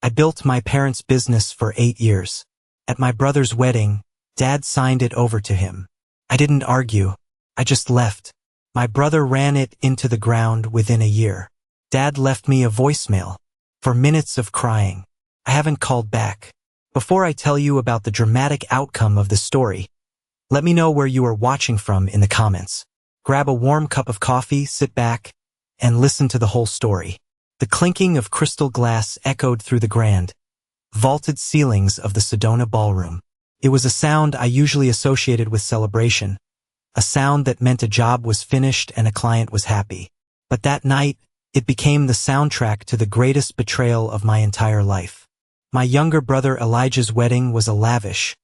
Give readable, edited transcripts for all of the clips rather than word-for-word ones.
I built my parents' business for 8 years. At my brother's wedding, Dad signed it over to him. I didn't argue. I just left. My brother ran it into the ground within a year. Dad left me a voicemail. For minutes of crying. I haven't called back. Before I tell you about the dramatic outcome of the story, let me know where you are watching from in the comments. Grab a warm cup of coffee, sit back, and listen to the whole story. The clinking of crystal glass echoed through the grand, vaulted ceilings of the Sedona ballroom. It was a sound I usually associated with celebration, a sound that meant a job was finished and a client was happy. But that night, it became the soundtrack to the greatest betrayal of my entire life. My younger brother Elijah's wedding was a lavish,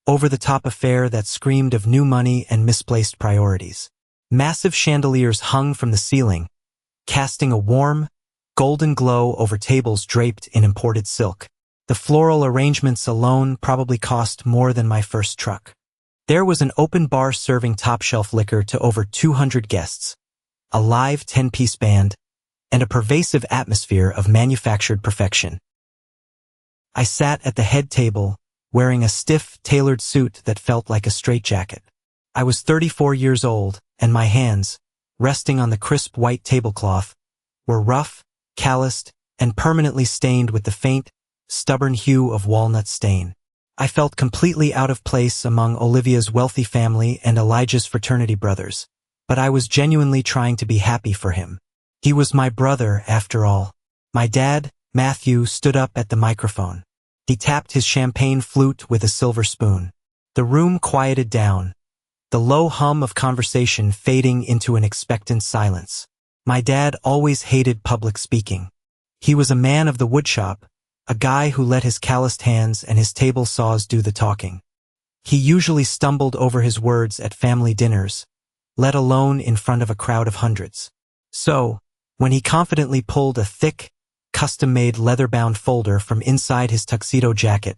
over-the-top affair that screamed of new money and misplaced priorities. Massive chandeliers hung from the ceiling, casting a warm, golden glow over tables draped in imported silk. The floral arrangements alone probably cost more than my first truck. There was an open bar serving top-shelf liquor to over 200 guests, a live 10-piece band, and a pervasive atmosphere of manufactured perfection. I sat at the head table, wearing a stiff, tailored suit that felt like a straitjacket. I was 34 years old, and my hands, resting on the crisp white tablecloth, were rough, calloused, and permanently stained with the faint, stubborn hue of walnut stain. I felt completely out of place among Olivia's wealthy family and Elijah's fraternity brothers, but I was genuinely trying to be happy for him. He was my brother, after all. My dad, Matthew, stood up at the microphone. He tapped his champagne flute with a silver spoon. The room quieted down, the low hum of conversation fading into an expectant silence. My dad always hated public speaking. He was a man of the woodshop, a guy who let his calloused hands and his table saws do the talking. He usually stumbled over his words at family dinners, let alone in front of a crowd of hundreds. So, when he confidently pulled a thick, custom-made leather-bound folder from inside his tuxedo jacket,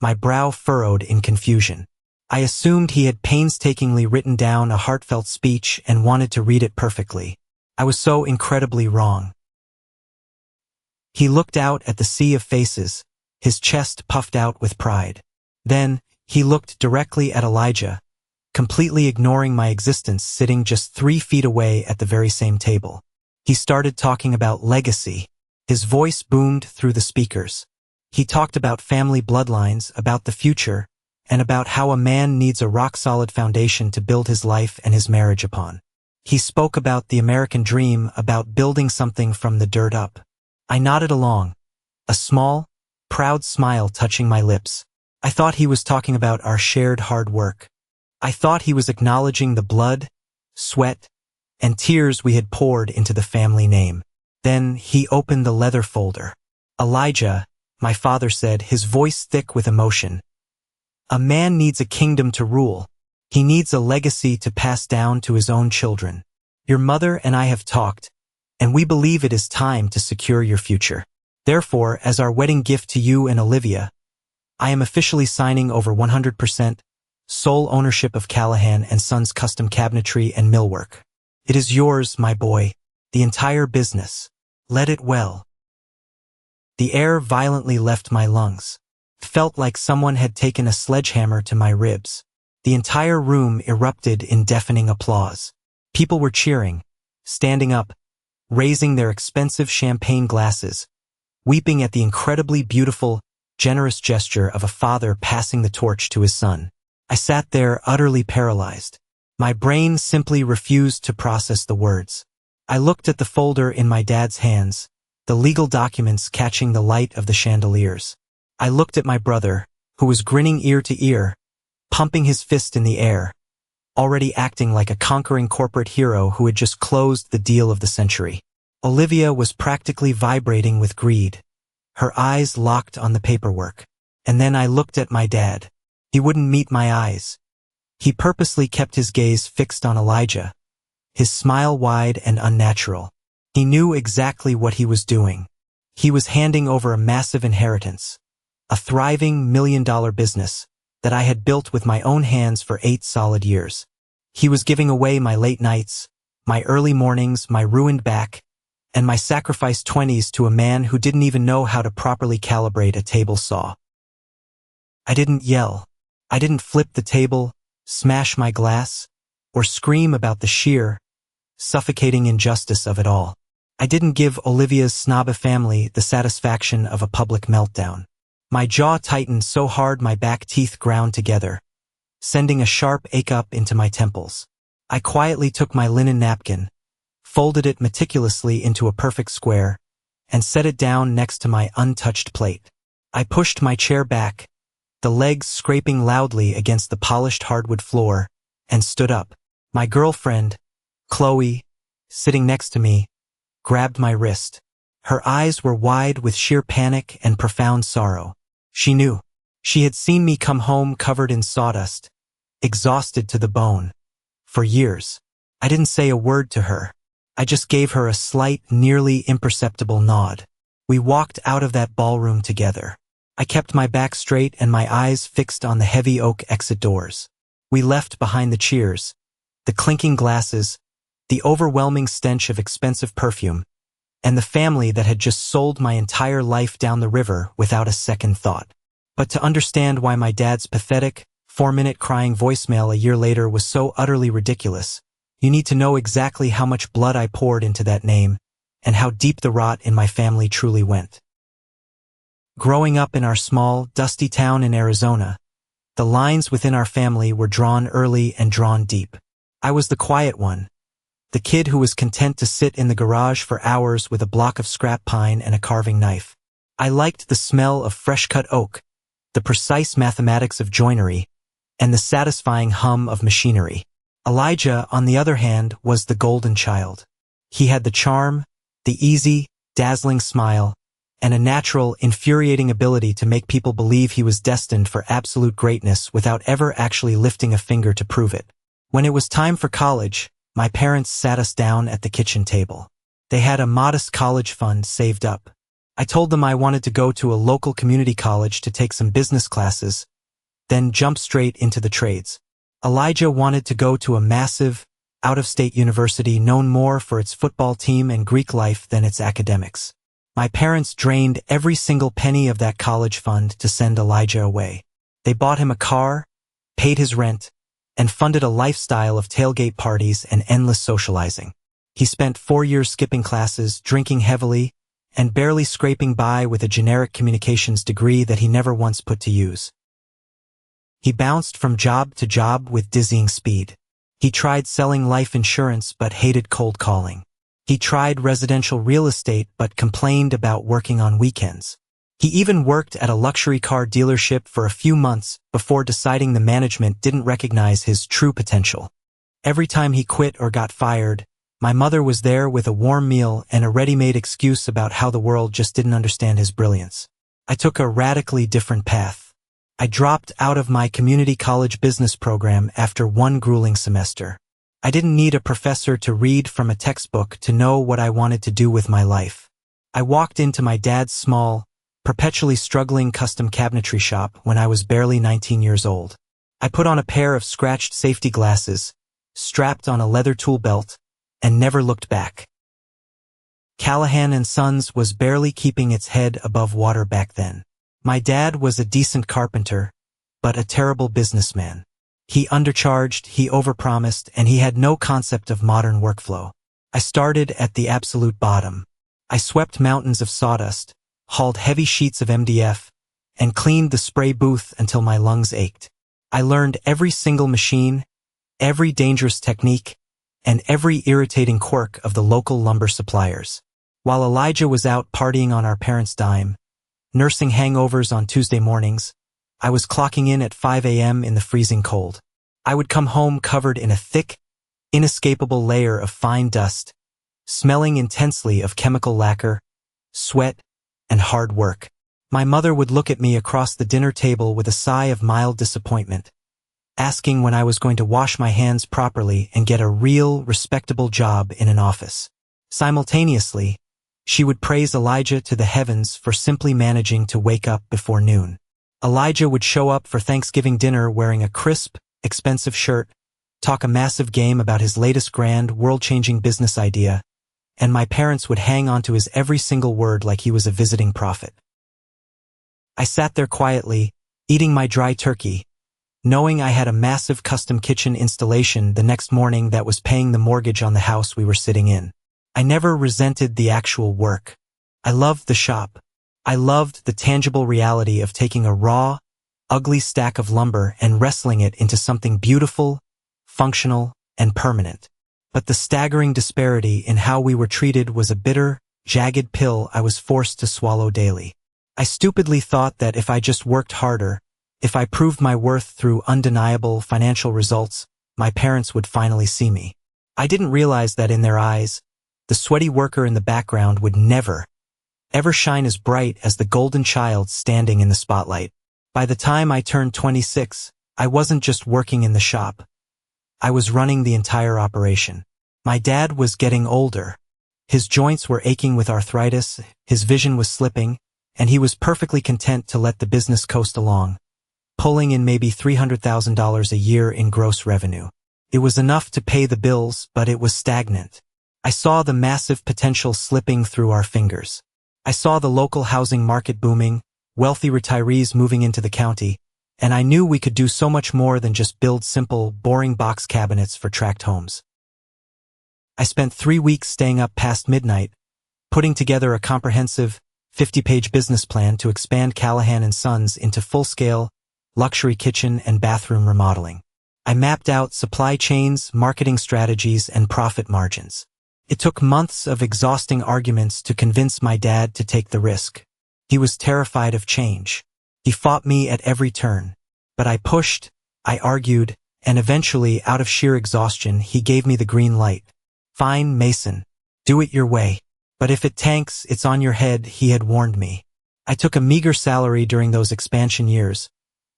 my brow furrowed in confusion. I assumed he had painstakingly written down a heartfelt speech and wanted to read it perfectly. I was so incredibly wrong. He looked out at the sea of faces, his chest puffed out with pride. Then, he looked directly at Elijah, completely ignoring my existence, sitting just 3 feet away at the very same table. He started talking about legacy. His voice boomed through the speakers. He talked about family bloodlines, about the future, and about how a man needs a rock-solid foundation to build his life and his marriage upon. He spoke about the American dream, about building something from the dirt up. I nodded along, a small, proud smile touching my lips. I thought he was talking about our shared hard work. I thought he was acknowledging the blood, sweat, and tears we had poured into the family name. Then he opened the leather folder. Elijah, my father said, his voice thick with emotion. A man needs a kingdom to rule. He needs a legacy to pass down to his own children. Your mother and I have talked, and we believe it is time to secure your future. Therefore, as our wedding gift to you and Olivia, I am officially signing over 100% sole ownership of Callahan & Sons custom cabinetry and millwork. It is yours, my boy, the entire business. Let it well. The air violently left my lungs. It felt like someone had taken a sledgehammer to my ribs. The entire room erupted in deafening applause. People were cheering, standing up, raising their expensive champagne glasses, weeping at the incredibly beautiful, generous gesture of a father passing the torch to his son. I sat there utterly paralyzed. My brain simply refused to process the words. I looked at the folder in my dad's hands, the legal documents catching the light of the chandeliers. I looked at my brother, who was grinning ear to ear, pumping his fist in the air, already acting like a conquering corporate hero who had just closed the deal of the century. Olivia was practically vibrating with greed, her eyes locked on the paperwork. And then I looked at my dad. He wouldn't meet my eyes. He purposely kept his gaze fixed on Elijah, his smile wide and unnatural. He knew exactly what he was doing. He was handing over a massive inheritance, a thriving $1 million business that I had built with my own hands for 8 solid years. He was giving away my late nights, my early mornings, my ruined back, and my sacrificed 20s to a man who didn't even know how to properly calibrate a table saw. I didn't yell. I didn't flip the table, smash my glass, or scream about the sheer, suffocating injustice of it all. I didn't give Olivia's snobby family the satisfaction of a public meltdown. My jaw tightened so hard my back teeth ground together, sending a sharp ache up into my temples. I quietly took my linen napkin, folded it meticulously into a perfect square, and set it down next to my untouched plate. I pushed my chair back, the legs scraping loudly against the polished hardwood floor, and stood up. My girlfriend, Chloe, sitting next to me, grabbed my wrist. Her eyes were wide with sheer panic and profound sorrow. She knew. She had seen me come home covered in sawdust, exhausted to the bone. For years, I didn't say a word to her. I just gave her a slight, nearly imperceptible nod. We walked out of that ballroom together. I kept my back straight and my eyes fixed on the heavy oak exit doors. We left behind the cheers, the clinking glasses, the overwhelming stench of expensive perfume, and the family that had just sold my entire life down the river without a second thought. But to understand why my dad's pathetic, 4-minute crying voicemail a year later was so utterly ridiculous, you need to know exactly how much blood I poured into that name, and how deep the rot in my family truly went. Growing up in our small, dusty town in Arizona, the lines within our family were drawn early and drawn deep. I was the quiet one, the kid who was content to sit in the garage for hours with a block of scrap pine and a carving knife. I liked the smell of fresh-cut oak, the precise mathematics of joinery, and the satisfying hum of machinery. Elijah, on the other hand, was the golden child. He had the charm, the easy, dazzling smile, and a natural, infuriating ability to make people believe he was destined for absolute greatness without ever actually lifting a finger to prove it. When it was time for college, my parents sat us down at the kitchen table. They had a modest college fund saved up. I told them I wanted to go to a local community college to take some business classes, then jump straight into the trades. Elijah wanted to go to a massive, out-of-state university known more for its football team and Greek life than its academics. My parents drained every single penny of that college fund to send Elijah away. They bought him a car, paid his rent, and funded a lifestyle of tailgate parties and endless socializing. He spent 4 years skipping classes, drinking heavily, and barely scraping by with a generic communications degree that he never once put to use. He bounced from job to job with dizzying speed. He tried selling life insurance but hated cold calling. He tried residential real estate but complained about working on weekends. He even worked at a luxury car dealership for a few months before deciding the management didn't recognize his true potential. Every time he quit or got fired, my mother was there with a warm meal and a ready-made excuse about how the world just didn't understand his brilliance. I took a radically different path. I dropped out of my community college business program after one grueling semester. I didn't need a professor to read from a textbook to know what I wanted to do with my life. I walked into my dad's small, perpetually struggling custom cabinetry shop when I was barely 19 years old. I put on a pair of scratched safety glasses, strapped on a leather tool belt, and never looked back. Callahan & Sons was barely keeping its head above water back then. My dad was a decent carpenter, but a terrible businessman. He undercharged, he overpromised, and he had no concept of modern workflow. I started at the absolute bottom. I swept mountains of sawdust, hauled heavy sheets of MDF, and cleaned the spray booth until my lungs ached. I learned every single machine, every dangerous technique, and every irritating quirk of the local lumber suppliers. While Elijah was out partying on our parents' dime, nursing hangovers on Tuesday mornings, I was clocking in at 5 a.m. in the freezing cold. I would come home covered in a thick, inescapable layer of fine dust, smelling intensely of chemical lacquer, sweat, and hard work. My mother would look at me across the dinner table with a sigh of mild disappointment, asking when I was going to wash my hands properly and get a real, respectable job in an office. Simultaneously, she would praise Elijah to the heavens for simply managing to wake up before noon. Elijah would show up for Thanksgiving dinner wearing a crisp, expensive shirt, talk a massive game about his latest grand, world-changing business idea, and my parents would hang on to his every single word like he was a visiting prophet. I sat there quietly, eating my dry turkey, knowing I had a massive custom kitchen installation the next morning that was paying the mortgage on the house we were sitting in. I never resented the actual work. I loved the shop. I loved the tangible reality of taking a raw, ugly stack of lumber and wrestling it into something beautiful, functional, and permanent. But the staggering disparity in how we were treated was a bitter, jagged pill I was forced to swallow daily. I stupidly thought that if I just worked harder, if I proved my worth through undeniable financial results, my parents would finally see me. I didn't realize that in their eyes, the sweaty worker in the background would never, ever shine as bright as the golden child standing in the spotlight. By the time I turned 26, I wasn't just working in the shop. I was running the entire operation. My dad was getting older. His joints were aching with arthritis, his vision was slipping, and he was perfectly content to let the business coast along, pulling in maybe $300,000 a year in gross revenue. It was enough to pay the bills, but it was stagnant. I saw the massive potential slipping through our fingers. I saw the local housing market booming, wealthy retirees moving into the county, and I knew we could do so much more than just build simple, boring box cabinets for tract homes. I spent 3 weeks staying up past midnight, putting together a comprehensive, 50-page business plan to expand Callahan & Sons into full-scale, luxury kitchen and bathroom remodeling. I mapped out supply chains, marketing strategies, and profit margins. It took months of exhausting arguments to convince my dad to take the risk. He was terrified of change. He fought me at every turn. But I pushed, I argued, and eventually, out of sheer exhaustion, he gave me the green light. Fine, Mason. Do it your way. But if it tanks, it's on your head, he had warned me. I took a meager salary during those expansion years,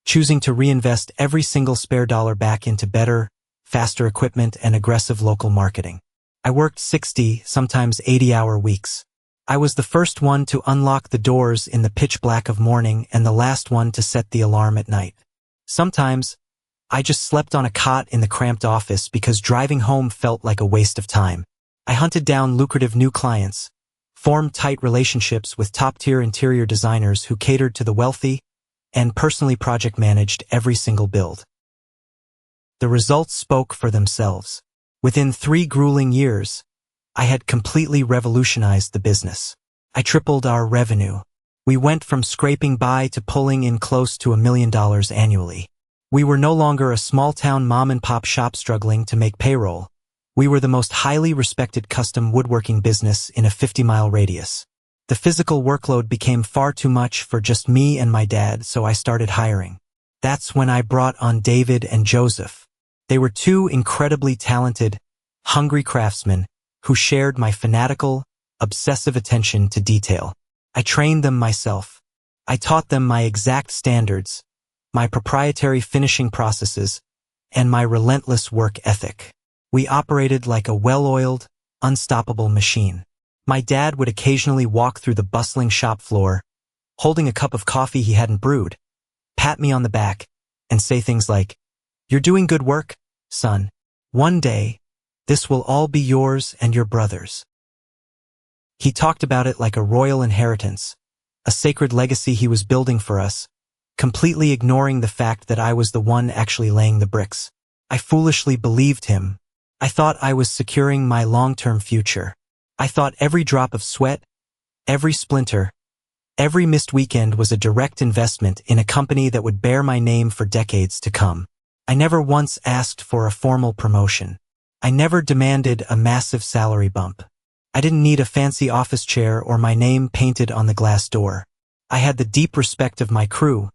choosing to reinvest every single spare dollar back into better, faster equipment and aggressive local marketing. I worked 60, sometimes 80-hour weeks. I was the first one to unlock the doors in the pitch black of morning and the last one to set the alarm at night. Sometimes, I just slept on a cot in the cramped office because driving home felt like a waste of time. I hunted down lucrative new clients, formed tight relationships with top-tier interior designers who catered to the wealthy, and personally project managed every single build. The results spoke for themselves. Within 3 grueling years, I had completely revolutionized the business. I tripled our revenue. We went from scraping by to pulling in close to $1 million annually. We were no longer a small-town mom-and-pop shop struggling to make payroll. We were the most highly respected custom woodworking business in a 50-mile radius. The physical workload became far too much for just me and my dad, so I started hiring. That's when I brought on David and Joseph. They were 2 incredibly talented, hungry craftsmen who shared my fanatical, obsessive attention to detail. I trained them myself. I taught them my exact standards, my proprietary finishing processes, and my relentless work ethic. We operated like a well-oiled, unstoppable machine. My dad would occasionally walk through the bustling shop floor, holding a cup of coffee he hadn't brewed, pat me on the back, and say things like, "You're doing good work, son. One day, this will all be yours and your brother's." He talked about it like a royal inheritance, a sacred legacy he was building for us, completely ignoring the fact that I was the one actually laying the bricks. I foolishly believed him. I thought I was securing my long-term future. I thought every drop of sweat, every splinter, every missed weekend was a direct investment in a company that would bear my name for decades to come. I never once asked for a formal promotion. I never demanded a massive salary bump. I didn't need a fancy office chair or my name painted on the glass door. I had the deep respect of my crew,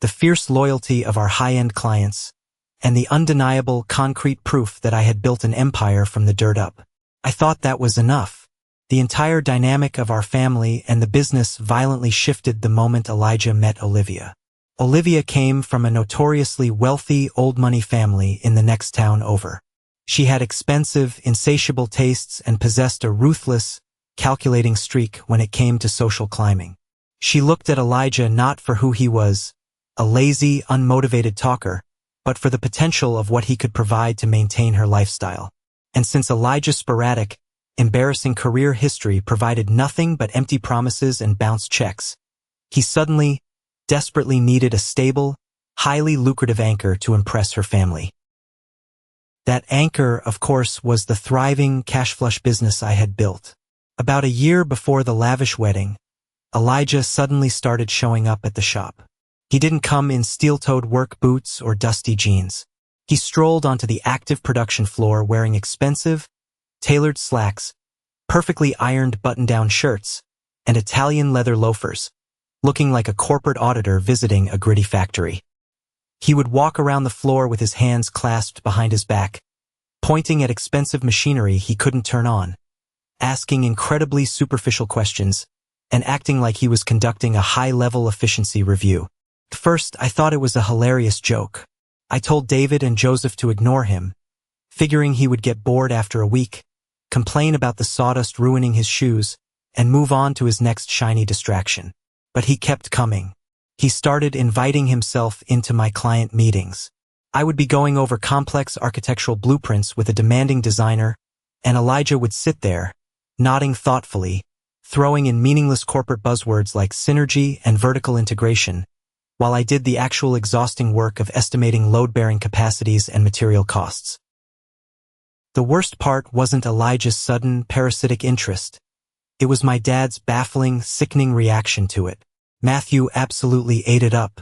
the fierce loyalty of our high-end clients, and the undeniable concrete proof that I had built an empire from the dirt up. I thought that was enough. The entire dynamic of our family and the business violently shifted the moment Elijah met Olivia. Olivia came from a notoriously wealthy, old-money family in the next town over. She had expensive, insatiable tastes and possessed a ruthless, calculating streak when it came to social climbing. She looked at Elijah not for who he was, a lazy, unmotivated talker, but for the potential of what he could provide to maintain her lifestyle. And since Elijah's sporadic, embarrassing career history provided nothing but empty promises and bounced checks. He suddenly, desperately needed a stable, highly lucrative anchor to impress her family. That anchor, of course, was the thriving, cash-flush business I had built. About a year before the lavish wedding, Elijah suddenly started showing up at the shop. He didn't come in steel-toed work boots or dusty jeans. He strolled onto the active production floor wearing expensive, tailored slacks, perfectly ironed button-down shirts, and Italian leather loafers, looking like a corporate auditor visiting a gritty factory. He would walk around the floor with his hands clasped behind his back, pointing at expensive machinery he couldn't turn on, asking incredibly superficial questions, and acting like he was conducting a high-level efficiency review. At first, I thought it was a hilarious joke. I told David and Joseph to ignore him, figuring he would get bored after a week, complain about the sawdust ruining his shoes, and move on to his next shiny distraction. But he kept coming. He started inviting himself into my client meetings. I would be going over complex architectural blueprints with a demanding designer, and Elijah would sit there, nodding thoughtfully, throwing in meaningless corporate buzzwords like synergy and vertical integration, while I did the actual exhausting work of estimating load-bearing capacities and material costs. The worst part wasn't Elijah's sudden, parasitic interest. It was my dad's baffling, sickening reaction to it. Matthew absolutely ate it up.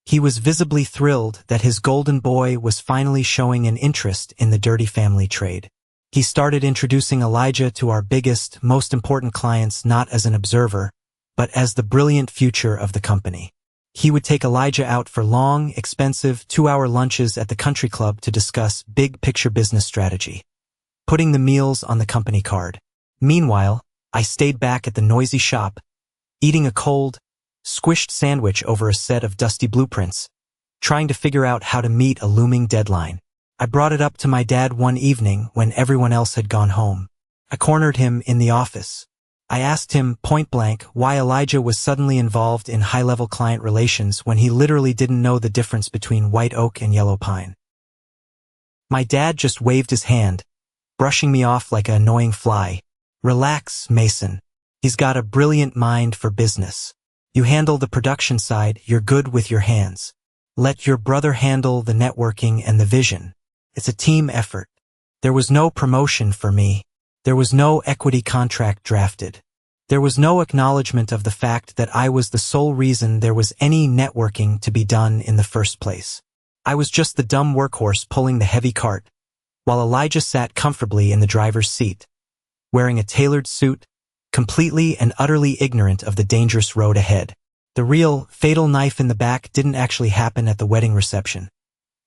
He was visibly thrilled that his golden boy was finally showing an interest in the dirty family trade. He started introducing Elijah to our biggest, most important clients not as an observer, but as the brilliant future of the company. He would take Elijah out for long, expensive, 2-hour lunches at the country club to discuss big-picture business strategy, putting the meals on the company card. Meanwhile, I stayed back at the noisy shop, eating a cold, squished sandwich over a set of dusty blueprints, trying to figure out how to meet a looming deadline. I brought it up to my dad one evening when everyone else had gone home. I cornered him in the office. I asked him point-blank why Elijah was suddenly involved in high-level client relations when he literally didn't know the difference between white oak and yellow pine. My dad just waved his hand, brushing me off like an annoying fly. "Relax, Mason. He's got a brilliant mind for business. You handle the production side, you're good with your hands. Let your brother handle the networking and the vision. It's a team effort." There was no promotion for me. There was no equity contract drafted. There was no acknowledgement of the fact that I was the sole reason there was any networking to be done in the first place. I was just the dumb workhorse pulling the heavy cart, while Elijah sat comfortably in the driver's seat, wearing a tailored suit, completely and utterly ignorant of the dangerous road ahead. The real, fatal knife in the back didn't actually happen at the wedding reception.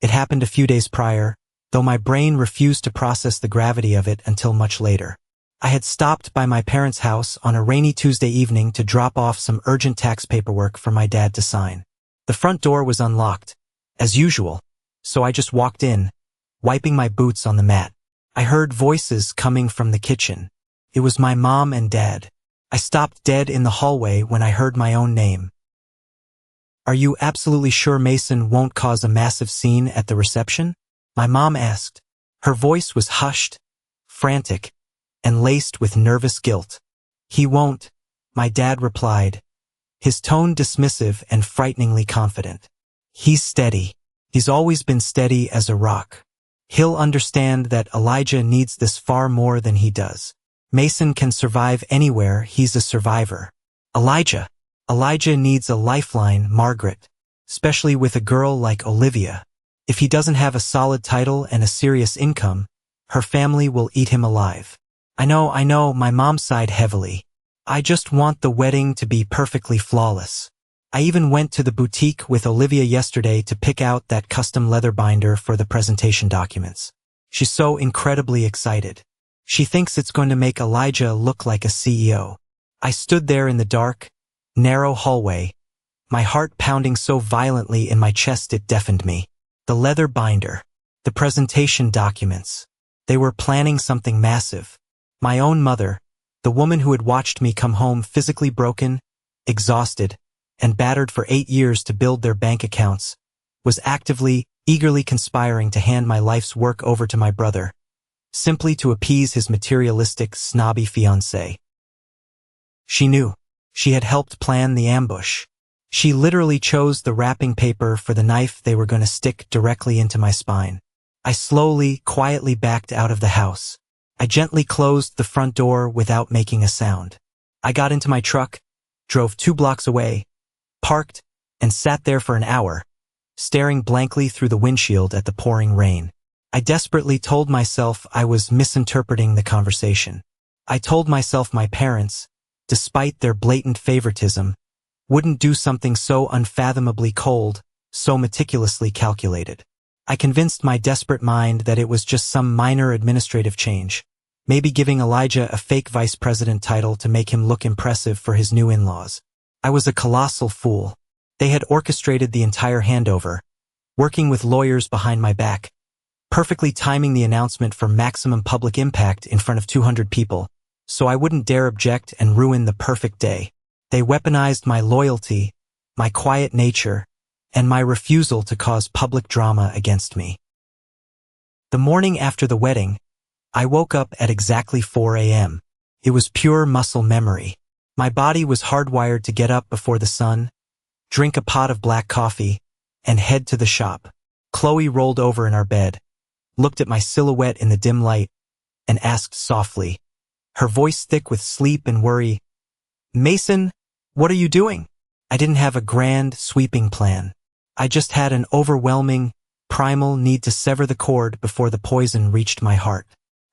It happened a few days prior, though my brain refused to process the gravity of it until much later. I had stopped by my parents' house on a rainy Tuesday evening to drop off some urgent tax paperwork for my dad to sign. The front door was unlocked, as usual, so I just walked in, wiping my boots on the mat. I heard voices coming from the kitchen. It was my mom and dad. I stopped dead in the hallway when I heard my own name. "Are you absolutely sure Mason won't cause a massive scene at the reception?" my mom asked. Her voice was hushed, frantic, and laced with nervous guilt. "He won't," my dad replied, his tone dismissive and frighteningly confident. "He's steady. He's always been steady as a rock. He'll understand that Elijah needs this far more than he does. Mason can survive anywhere, he's a survivor. Elijah needs a lifeline, Margaret, especially with a girl like Olivia. If he doesn't have a solid title and a serious income, her family will eat him alive." I know, my mom sighed heavily. "I just want the wedding to be perfectly flawless. I even went to the boutique with Olivia yesterday to pick out that custom leather binder for the presentation documents. She's so incredibly excited. She thinks it's going to make Elijah look like a CEO." I stood there in the dark, narrow hallway, my heart pounding so violently in my chest it deafened me. The leather binder, the presentation documents. They were planning something massive. My own mother, the woman who had watched me come home physically broken, exhausted, and battered for 8 years to build their bank accounts, was actively, eagerly conspiring to hand my life's work over to my brother, simply to appease his materialistic, snobby fiancé. She knew. She had helped plan the ambush. She literally chose the wrapping paper for the knife they were going to stick directly into my spine. I slowly, quietly backed out of the house. I gently closed the front door without making a sound. I got into my truck, drove 2 blocks away, parked, and sat there for an hour, staring blankly through the windshield at the pouring rain. I desperately told myself I was misinterpreting the conversation. I told myself my parents, despite their blatant favoritism, wouldn't do something so unfathomably cold, so meticulously calculated. I convinced my desperate mind that it was just some minor administrative change, maybe giving Elijah a fake vice president title to make him look impressive for his new in-laws. I was a colossal fool. They had orchestrated the entire handover, working with lawyers behind my back, perfectly timing the announcement for maximum public impact in front of 200 people, so I wouldn't dare object and ruin the perfect day. They weaponized my loyalty, my quiet nature, and my refusal to cause public drama against me. The morning after the wedding, I woke up at exactly 4 a.m. It was pure muscle memory. My body was hardwired to get up before the sun, drink a pot of black coffee, and head to the shop. Chloe rolled over in our bed, looked at my silhouette in the dim light, and asked softly, her voice thick with sleep and worry, "Mason, what are you doing?" I didn't have a grand, sweeping plan. I just had an overwhelming, primal need to sever the cord before the poison reached my heart.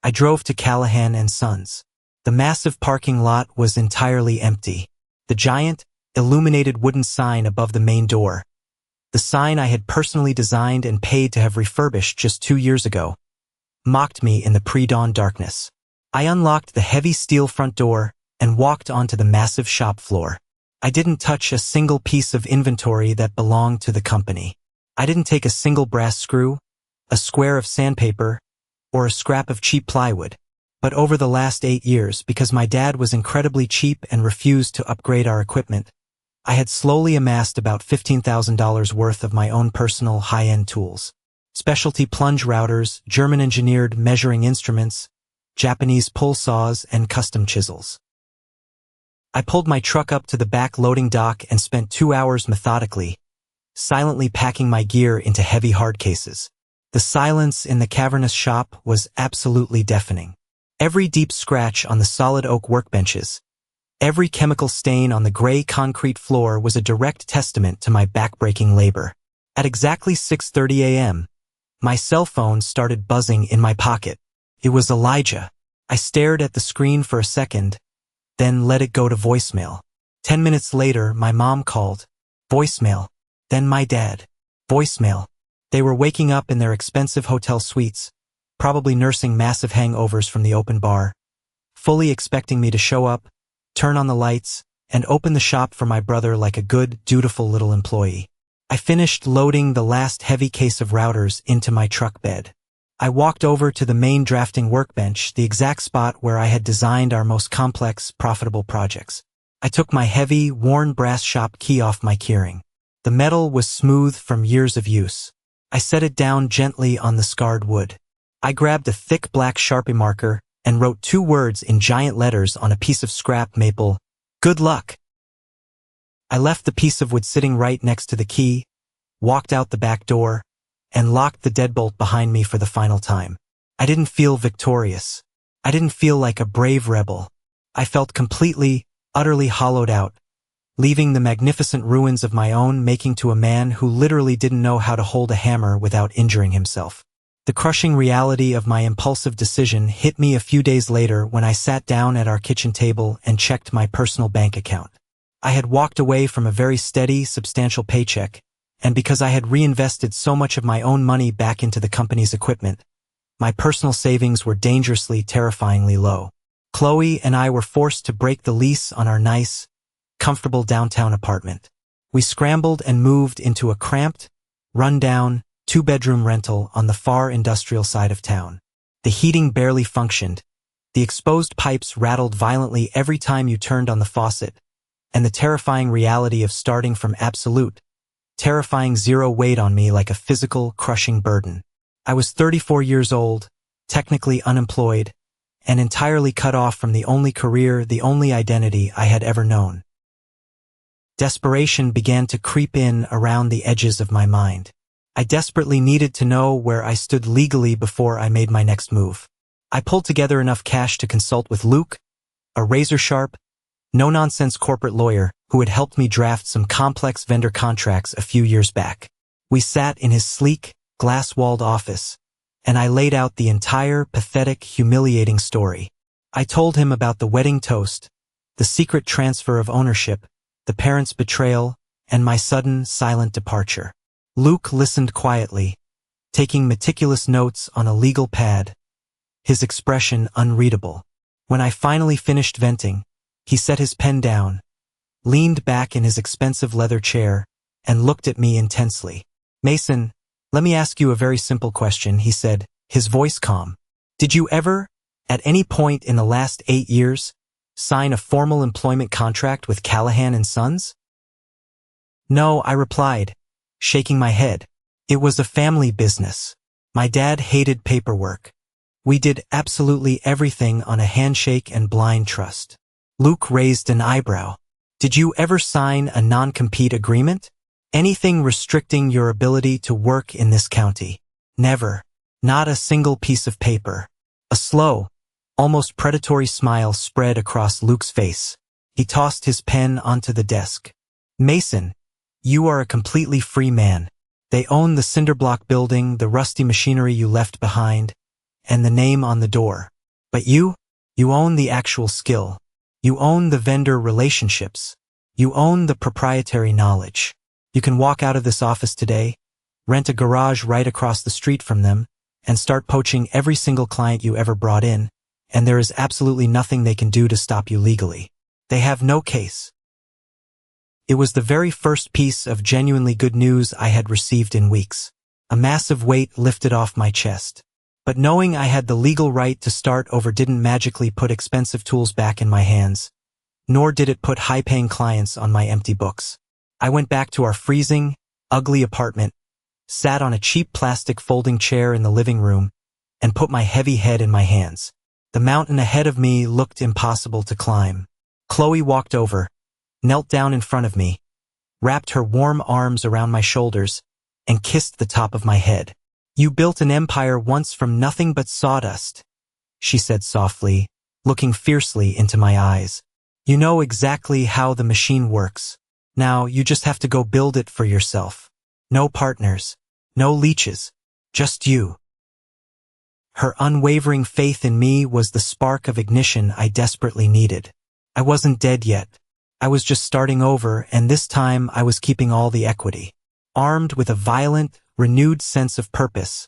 I drove to Callahan and Sons. The massive parking lot was entirely empty. The giant, illuminated wooden sign above the main door, the sign I had personally designed and paid to have refurbished just 2 years ago, mocked me in the pre-dawn darkness. I unlocked the heavy steel front door and walked onto the massive shop floor. I didn't touch a single piece of inventory that belonged to the company. I didn't take a single brass screw, a square of sandpaper, or a scrap of cheap plywood. But over the last 8 years, because my dad was incredibly cheap and refused to upgrade our equipment, I had slowly amassed about $15,000 worth of my own personal high-end tools. Specialty plunge routers, German-engineered measuring instruments, Japanese pull saws, and custom chisels. I pulled my truck up to the back loading dock and spent 2 hours methodically, silently packing my gear into heavy hard cases. The silence in the cavernous shop was absolutely deafening. Every deep scratch on the solid oak workbenches, every chemical stain on the gray concrete floor was a direct testament to my backbreaking labor. At exactly 6:30 a.m., my cell phone started buzzing in my pocket. It was Elijah. I stared at the screen for a second, then let it go to voicemail. 10 minutes later, my mom called. Voicemail. Then my dad. Voicemail. They were waking up in their expensive hotel suites, probably nursing massive hangovers from the open bar, fully expecting me to show up, turn on the lights, and open the shop for my brother like a good, dutiful little employee. I finished loading the last heavy case of routers into my truck bed. I walked over to the main drafting workbench, the exact spot where I had designed our most complex, profitable projects. I took my heavy, worn brass shop key off my keyring. The metal was smooth from years of use. I set it down gently on the scarred wood. I grabbed a thick black Sharpie marker and wrote 2 words in giant letters on a piece of scrap maple: "Good luck." I left the piece of wood sitting right next to the key, walked out the back door, and locked the deadbolt behind me for the final time. I didn't feel victorious. I didn't feel like a brave rebel. I felt completely, utterly hollowed out, leaving the magnificent ruins of my own making to a man who literally didn't know how to hold a hammer without injuring himself. The crushing reality of my impulsive decision hit me a few days later when I sat down at our kitchen table and checked my personal bank account. I had walked away from a very steady, substantial paycheck, and because I had reinvested so much of my own money back into the company's equipment, my personal savings were dangerously, terrifyingly low. Chloe and I were forced to break the lease on our nice, comfortable downtown apartment. We scrambled and moved into a cramped, run-down, 2-bedroom rental on the far industrial side of town. The heating barely functioned, the exposed pipes rattled violently every time you turned on the faucet, and the terrifying reality of starting from absolute, terrifying zero weighed on me like a physical, crushing burden. I was 34 years old, technically unemployed, and entirely cut off from the only career, the only identity I had ever known. Desperation began to creep in around the edges of my mind. I desperately needed to know where I stood legally before I made my next move. I pulled together enough cash to consult with Luke, a razor-sharp, no-nonsense corporate lawyer who had helped me draft some complex vendor contracts a few years back. We sat in his sleek, glass-walled office, and I laid out the entire pathetic, humiliating story. I told him about the wedding toast, the secret transfer of ownership, the parents' betrayal, and my sudden, silent departure. Luke listened quietly, taking meticulous notes on a legal pad, his expression unreadable. When I finally finished venting, he set his pen down, leaned back in his expensive leather chair, and looked at me intensely. "Mason, let me ask you a very simple question," he said, his voice calm. "Did you ever, at any point in the last 8 years, sign a formal employment contract with Callahan and Sons?" "No," I replied, shaking my head. "It was a family business. My dad hated paperwork. We did absolutely everything on a handshake and blind trust." Luke raised an eyebrow. "Did you ever sign a non-compete agreement? Anything restricting your ability to work in this county?" "Never. Not a single piece of paper." A slow, almost predatory smile spread across Luke's face. He tossed his pen onto the desk. "Mason, you are a completely free man. They own the cinderblock building, the rusty machinery you left behind, and the name on the door. But you own the actual skill. You own the vendor relationships. You own the proprietary knowledge. You can walk out of this office today, rent a garage right across the street from them, and start poaching every single client you ever brought in, and there is absolutely nothing they can do to stop you legally. They have no case." It was the very first piece of genuinely good news I had received in weeks. A massive weight lifted off my chest. But knowing I had the legal right to start over didn't magically put expensive tools back in my hands, nor did it put high-paying clients on my empty books. I went back to our freezing, ugly apartment, sat on a cheap plastic folding chair in the living room, and put my heavy head in my hands. The mountain ahead of me looked impossible to climb. Chloe walked over, knelt down in front of me, wrapped her warm arms around my shoulders, and kissed the top of my head. "You built an empire once from nothing but sawdust," she said softly, looking fiercely into my eyes. "You know exactly how the machine works. Now you just have to go build it for yourself. No partners, no leeches, just you." Her unwavering faith in me was the spark of ignition I desperately needed. I wasn't dead yet. I was just starting over, and this time I was keeping all the equity. Armed with a violent, renewed sense of purpose,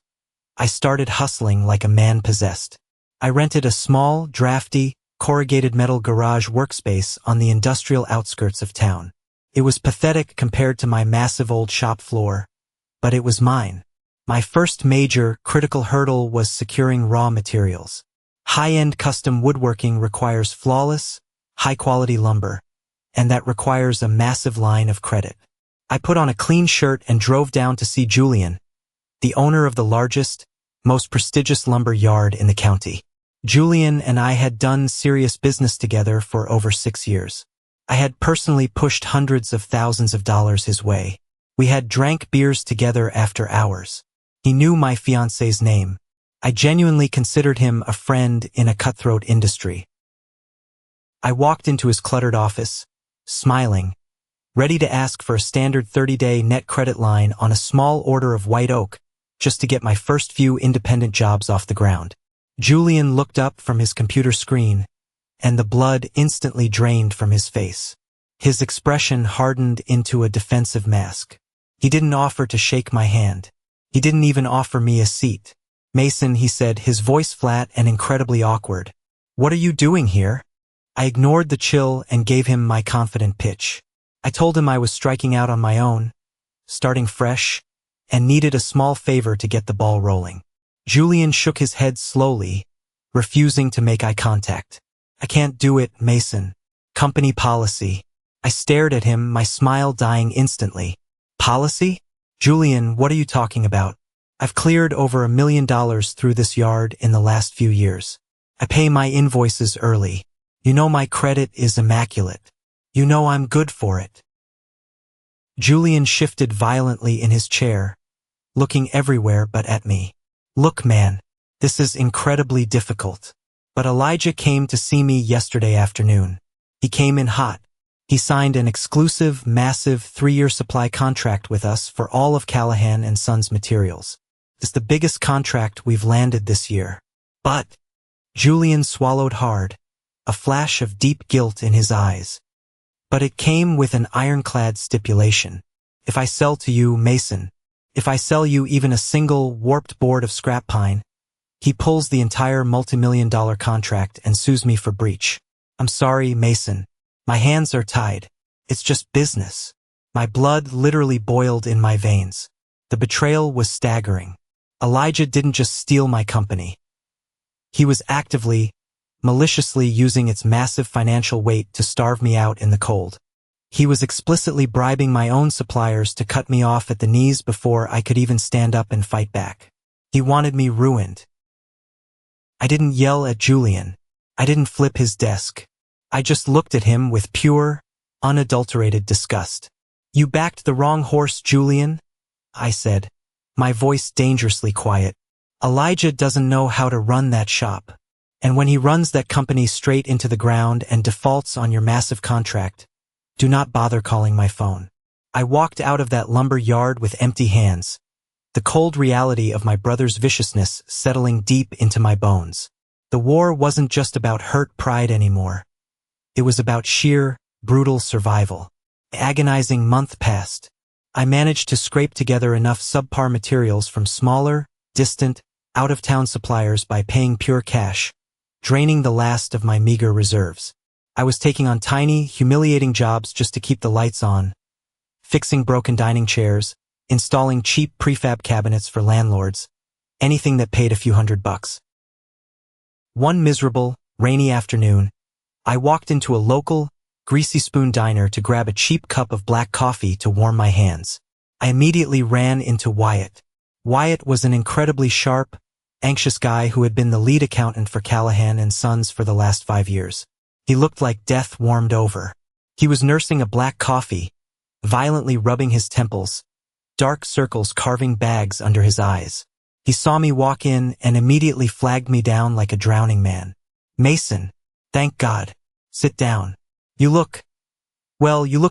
I started hustling like a man possessed. I rented a small, drafty, corrugated metal garage workspace on the industrial outskirts of town. It was pathetic compared to my massive old shop floor, but it was mine. My first major, critical hurdle was securing raw materials. High-end custom woodworking requires flawless, high-quality lumber, and that requires a massive line of credit. I put on a clean shirt and drove down to see Julian, the owner of the largest, most prestigious lumber yard in the county. Julian and I had done serious business together for over 6 years. I had personally pushed hundreds of thousands of dollars his way. We had drank beers together after hours. He knew my fiancé's name. I genuinely considered him a friend in a cutthroat industry. I walked into his cluttered office, smiling, ready to ask for a standard 30-day net credit line on a small order of white oak, just to get my first few independent jobs off the ground. Julian looked up from his computer screen, and the blood instantly drained from his face. His expression hardened into a defensive mask. He didn't offer to shake my hand. He didn't even offer me a seat. "Mason," he said, his voice flat and incredibly awkward. "What are you doing here?" I ignored the chill and gave him my confident pitch. I told him I was striking out on my own, starting fresh, and needed a small favor to get the ball rolling. Julian shook his head slowly, refusing to make eye contact. "I can't do it, Mason. Company policy." I stared at him, my smile dying instantly. "Policy? Julian, what are you talking about?" I've cleared over $1 million through this yard in the last few years. I pay my invoices early. You know my credit is immaculate. You know I'm good for it. Julian shifted violently in his chair, looking everywhere but at me. Look, man, this is incredibly difficult. But Elijah came to see me yesterday afternoon. He came in hot. He signed an exclusive, massive 3-year supply contract with us for all of Callahan & Sons materials. It's the biggest contract we've landed this year. But Julian swallowed hard, a flash of deep guilt in his eyes. But it came with an ironclad stipulation. If I sell to you, Mason, if I sell you even a single warped board of scrap pine, he pulls the entire multi-million-dollar contract and sues me for breach. I'm sorry, Mason. My hands are tied. It's just business. My blood literally boiled in my veins. The betrayal was staggering. Elijah didn't just steal my company. He was actively, maliciously using its massive financial weight to starve me out in the cold. He was explicitly bribing my own suppliers to cut me off at the knees before I could even stand up and fight back. He wanted me ruined. I didn't yell at Julian. I didn't flip his desk. I just looked at him with pure, unadulterated disgust. You backed the wrong horse, Julian, I said, my voice dangerously quiet. Elijah doesn't know how to run that shop. And when he runs that company straight into the ground and defaults on your massive contract, do not bother calling my phone. I walked out of that lumber yard with empty hands, the cold reality of my brother's viciousness settling deep into my bones. The war wasn't just about hurt pride anymore. It was about sheer, brutal survival. Agonizing month passed. I managed to scrape together enough subpar materials from smaller, distant, out-of-town suppliers by paying pure cash, draining the last of my meager reserves. I was taking on tiny, humiliating jobs just to keep the lights on, fixing broken dining chairs, installing cheap prefab cabinets for landlords, anything that paid a few $100. One miserable, rainy afternoon, I walked into a local, Greasy Spoon diner to grab a cheap cup of black coffee to warm my hands. I immediately ran into Wyatt. Wyatt was an incredibly sharp, anxious guy who had been the lead accountant for Callahan & Sons for the last 5 years. He looked like death warmed over. He was nursing a black coffee, violently rubbing his temples, dark circles carving bags under his eyes. He saw me walk in and immediately flagged me down like a drowning man. Mason, thank God. Sit down. You look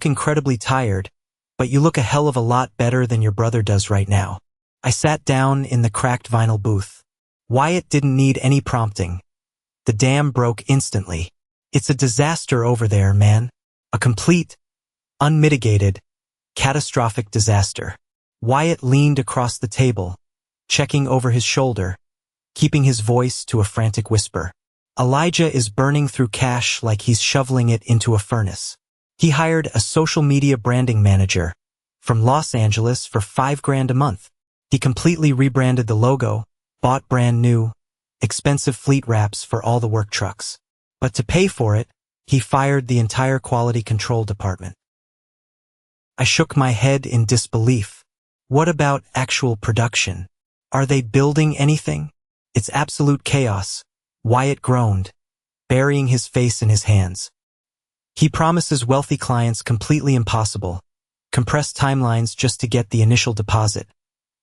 incredibly tired, but you look a hell of a lot better than your brother does right now. I sat down in the cracked vinyl booth. Wyatt didn't need any prompting. The dam broke instantly. It's a disaster over there, man. A complete, unmitigated, catastrophic disaster. Wyatt leaned across the table, checking over his shoulder, keeping his voice to a frantic whisper. Elijah is burning through cash like he's shoveling it into a furnace. He hired a social media branding manager from Los Angeles for $5,000 a month. He completely rebranded the logo, bought brand new, expensive fleet wraps for all the work trucks. But to pay for it, he fired the entire quality control department. I shook my head in disbelief. What about actual production? Are they building anything? It's absolute chaos. Wyatt groaned, burying his face in his hands. He promises wealthy clients completely impossible, compressed timelines just to get the initial deposit,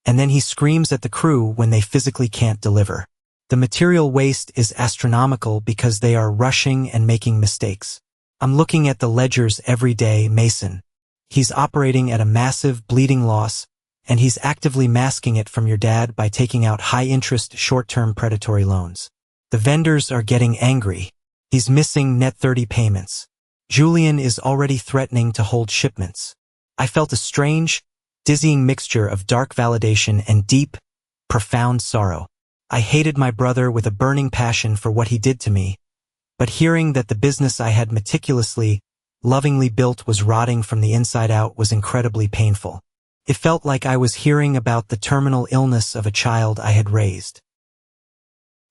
and then he screams at the crew when they physically can't deliver. The material waste is astronomical because they are rushing and making mistakes. I'm looking at the ledgers every day, Mason. He's operating at a massive, bleeding loss, and he's actively masking it from your dad by taking out high-interest, short-term predatory loans. The vendors are getting angry. He's missing net 30 payments. Julian is already threatening to hold shipments. I felt a strange, dizzying mixture of dark validation and deep, profound sorrow. I hated my brother with a burning passion for what he did to me, but hearing that the business I had meticulously, lovingly built was rotting from the inside out was incredibly painful. It felt like I was hearing about the terminal illness of a child I had raised.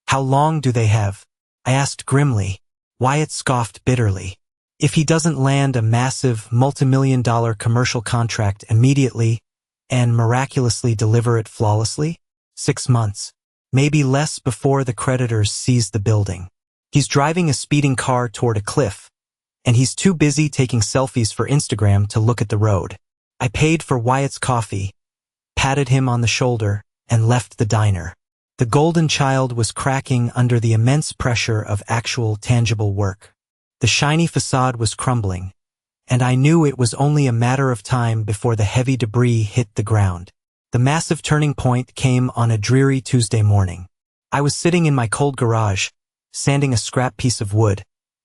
How long do they have? I asked grimly. Wyatt scoffed bitterly. If he doesn't land a massive, multi-million-dollar commercial contract immediately and miraculously deliver it flawlessly, 6 months. Maybe less before the creditors seize the building. He's driving a speeding car toward a cliff, and he's too busy taking selfies for Instagram to look at the road. I paid for Wyatt's coffee, patted him on the shoulder, and left the diner. The golden child was cracking under the immense pressure of actual tangible work. The shiny facade was crumbling, and I knew it was only a matter of time before the heavy debris hit the ground. The massive turning point came on a dreary Tuesday morning. I was sitting in my cold garage, sanding a scrap piece of wood,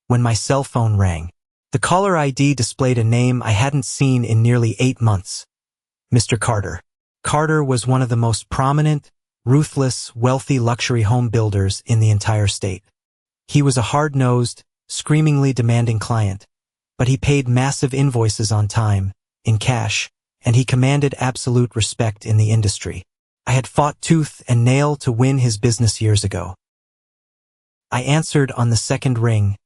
when my cell phone rang. The caller ID displayed a name I hadn't seen in nearly 8 months. Mr. Carter. Carter was one of the most prominent, ruthless, wealthy luxury home builders in the entire state. He was a hard-nosed, screamingly demanding client, but he paid massive invoices on time, in cash, and he commanded absolute respect in the industry. I had fought tooth and nail to win his business years ago. I answered on the second ring,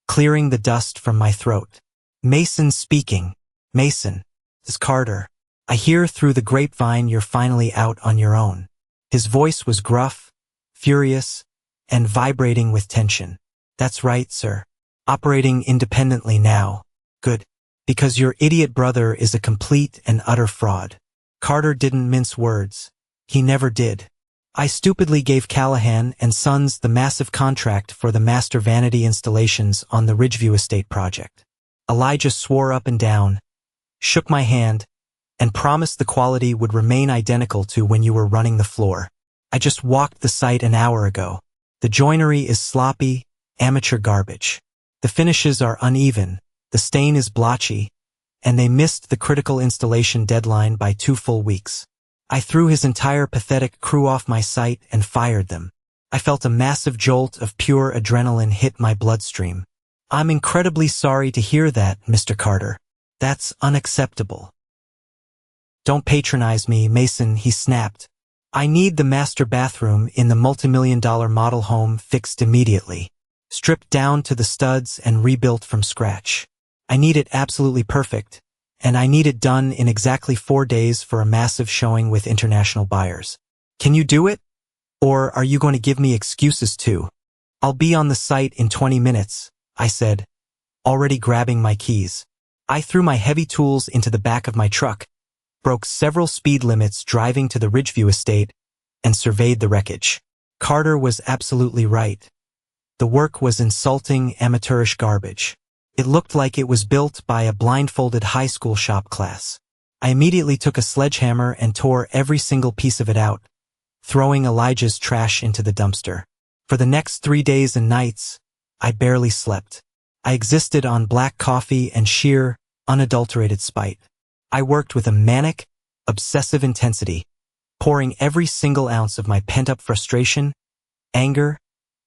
clearing the dust from my throat. Mason speaking. Mason, this is Carter. I hear through the grapevine you're finally out on your own. His voice was gruff, furious, and vibrating with tension. That's right, sir. Operating independently now. Good. Because your idiot brother is a complete and utter fraud. Carter didn't mince words. He never did. I stupidly gave Callahan and Sons the massive contract for the master vanity installations on the Ridgeview Estate project. Elijah swore up and down, shook my hand, and promised the quality would remain identical to when you were running the floor. I just walked the site an hour ago. The joinery is sloppy, amateur garbage. The finishes are uneven, the stain is blotchy, and they missed the critical installation deadline by 2 full weeks. I threw his entire pathetic crew off my site and fired them. I felt a massive jolt of pure adrenaline hit my bloodstream. I'm incredibly sorry to hear that, Mr. Carter. That's unacceptable. Don't patronize me, Mason, he snapped. I need the master bathroom in the multimillion-dollar model home fixed immediately, stripped down to the studs and rebuilt from scratch. I need it absolutely perfect, and I need it done in exactly 4 days for a massive showing with international buyers. Can you do it? Or are you going to give me excuses too? I'll be on the site in 20 minutes, I said, already grabbing my keys. I threw my heavy tools into the back of my truck, broke several speed limits driving to the Ridgeview Estate, and surveyed the wreckage. Carter was absolutely right. The work was insulting, amateurish garbage. It looked like it was built by a blindfolded high school shop class. I immediately took a sledgehammer and tore every single piece of it out, throwing Elijah's trash into the dumpster. For the next 3 days and nights, I barely slept. I existed on black coffee and sheer, unadulterated spite. I worked with a manic, obsessive intensity, pouring every single ounce of my pent-up frustration, anger,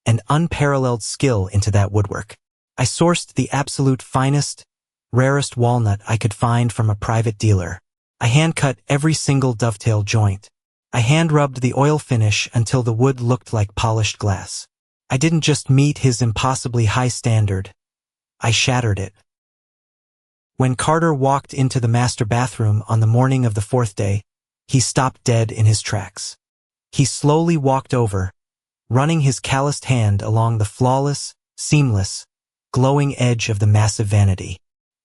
and unparalleled skill into that woodwork. I sourced the absolute finest, rarest walnut I could find from a private dealer. I hand-cut every single dovetail joint. I hand-rubbed the oil finish until the wood looked like polished glass. I didn't just meet his impossibly high standard. I shattered it. When Carter walked into the master bathroom on the morning of the 4th day, he stopped dead in his tracks. He slowly walked over, running his calloused hand along the flawless, seamless, glowing edge of the massive vanity.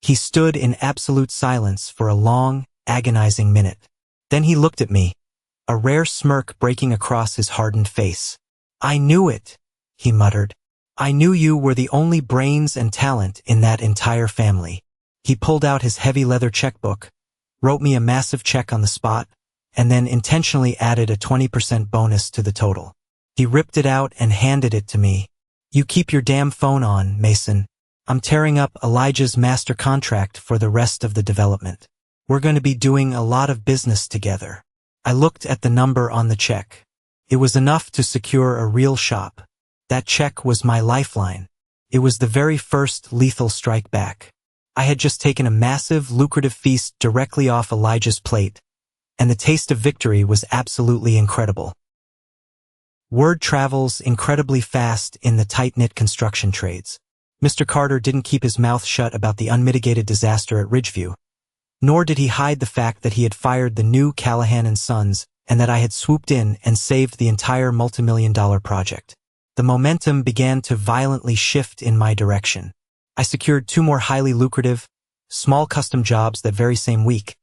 He stood in absolute silence for a long, agonizing minute. Then he looked at me, a rare smirk breaking across his hardened face. I knew it, he muttered. I knew you were the only brains and talent in that entire family. He pulled out his heavy leather checkbook, wrote me a massive check on the spot, and then intentionally added a 20% bonus to the total. He ripped it out and handed it to me. You keep your damn phone on, Mason. I'm tearing up Elijah's master contract for the rest of the development. We're going to be doing a lot of business together. I looked at the number on the check. It was enough to secure a real shop. That check was my lifeline. It was the very first lethal strike back. I had just taken a massive, lucrative feast directly off Elijah's plate, and the taste of victory was absolutely incredible. Word travels incredibly fast in the tight-knit construction trades. Mr. Carter didn't keep his mouth shut about the unmitigated disaster at Ridgeview, nor did he hide the fact that he had fired the new Callahan and Sons and that I had swooped in and saved the entire multimillion-dollar project. The momentum began to violently shift in my direction. I secured 2 more highly lucrative, small custom jobs that very same week,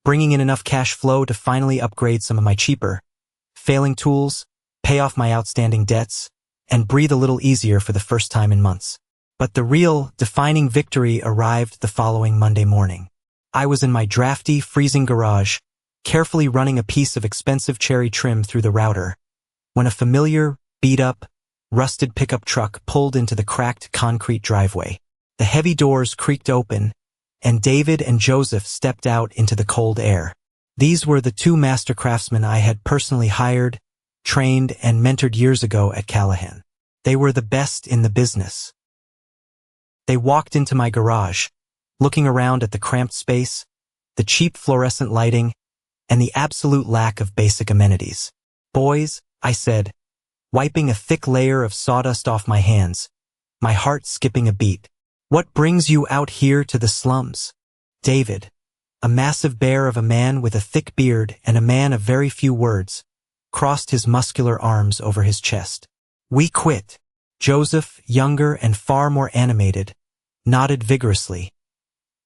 bringing in enough cash flow to finally upgrade some of my cheaper, failing tools, pay off my outstanding debts, and breathe a little easier for the first time in months. But the real, defining victory arrived the following Monday morning. I was in my drafty, freezing garage, carefully running a piece of expensive cherry trim through the router, when a familiar, beat-up, rusted pickup truck pulled into the cracked concrete driveway. The heavy doors creaked open, and David and Joseph stepped out into the cold air. These were the 2 master craftsmen I had personally hired, trained, and mentored years ago at Callahan. They were the best in the business. They walked into my garage, looking around at the cramped space, the cheap fluorescent lighting, and the absolute lack of basic amenities. "Boys," I said, wiping a thick layer of sawdust off my hands, my heart skipping a beat. "What brings you out here to the slums?" David, a massive bear of a man with a thick beard and a man of very few words, crossed his muscular arms over his chest. "We quit." Joseph, younger and far more animated, nodded vigorously,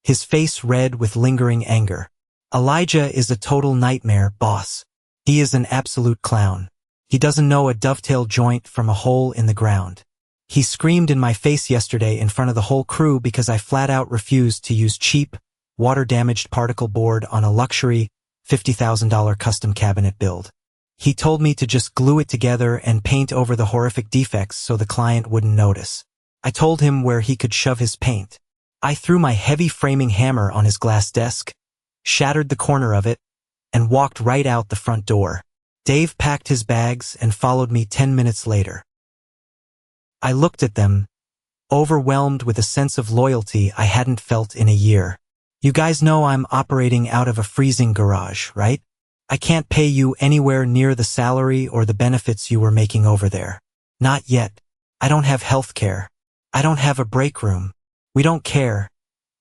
his face red with lingering anger. "Elijah is a total nightmare, boss. He is an absolute clown. He doesn't know a dovetail joint from a hole in the ground. He screamed in my face yesterday in front of the whole crew because I flat out refused to use cheap, water-damaged particle board on a luxury, $50,000 custom cabinet build. He told me to just glue it together and paint over the horrific defects so the client wouldn't notice. I told him where he could shove his paint. I threw my heavy framing hammer on his glass desk, shattered the corner of it, and walked right out the front door. Dave packed his bags and followed me 10 minutes later. I looked at them, overwhelmed with a sense of loyalty I hadn't felt in a year. "You guys know I'm operating out of a freezing garage, right? I can't pay you anywhere near the salary or the benefits you were making over there. Not yet. I don't have health care. I don't have a break room. We don't care,"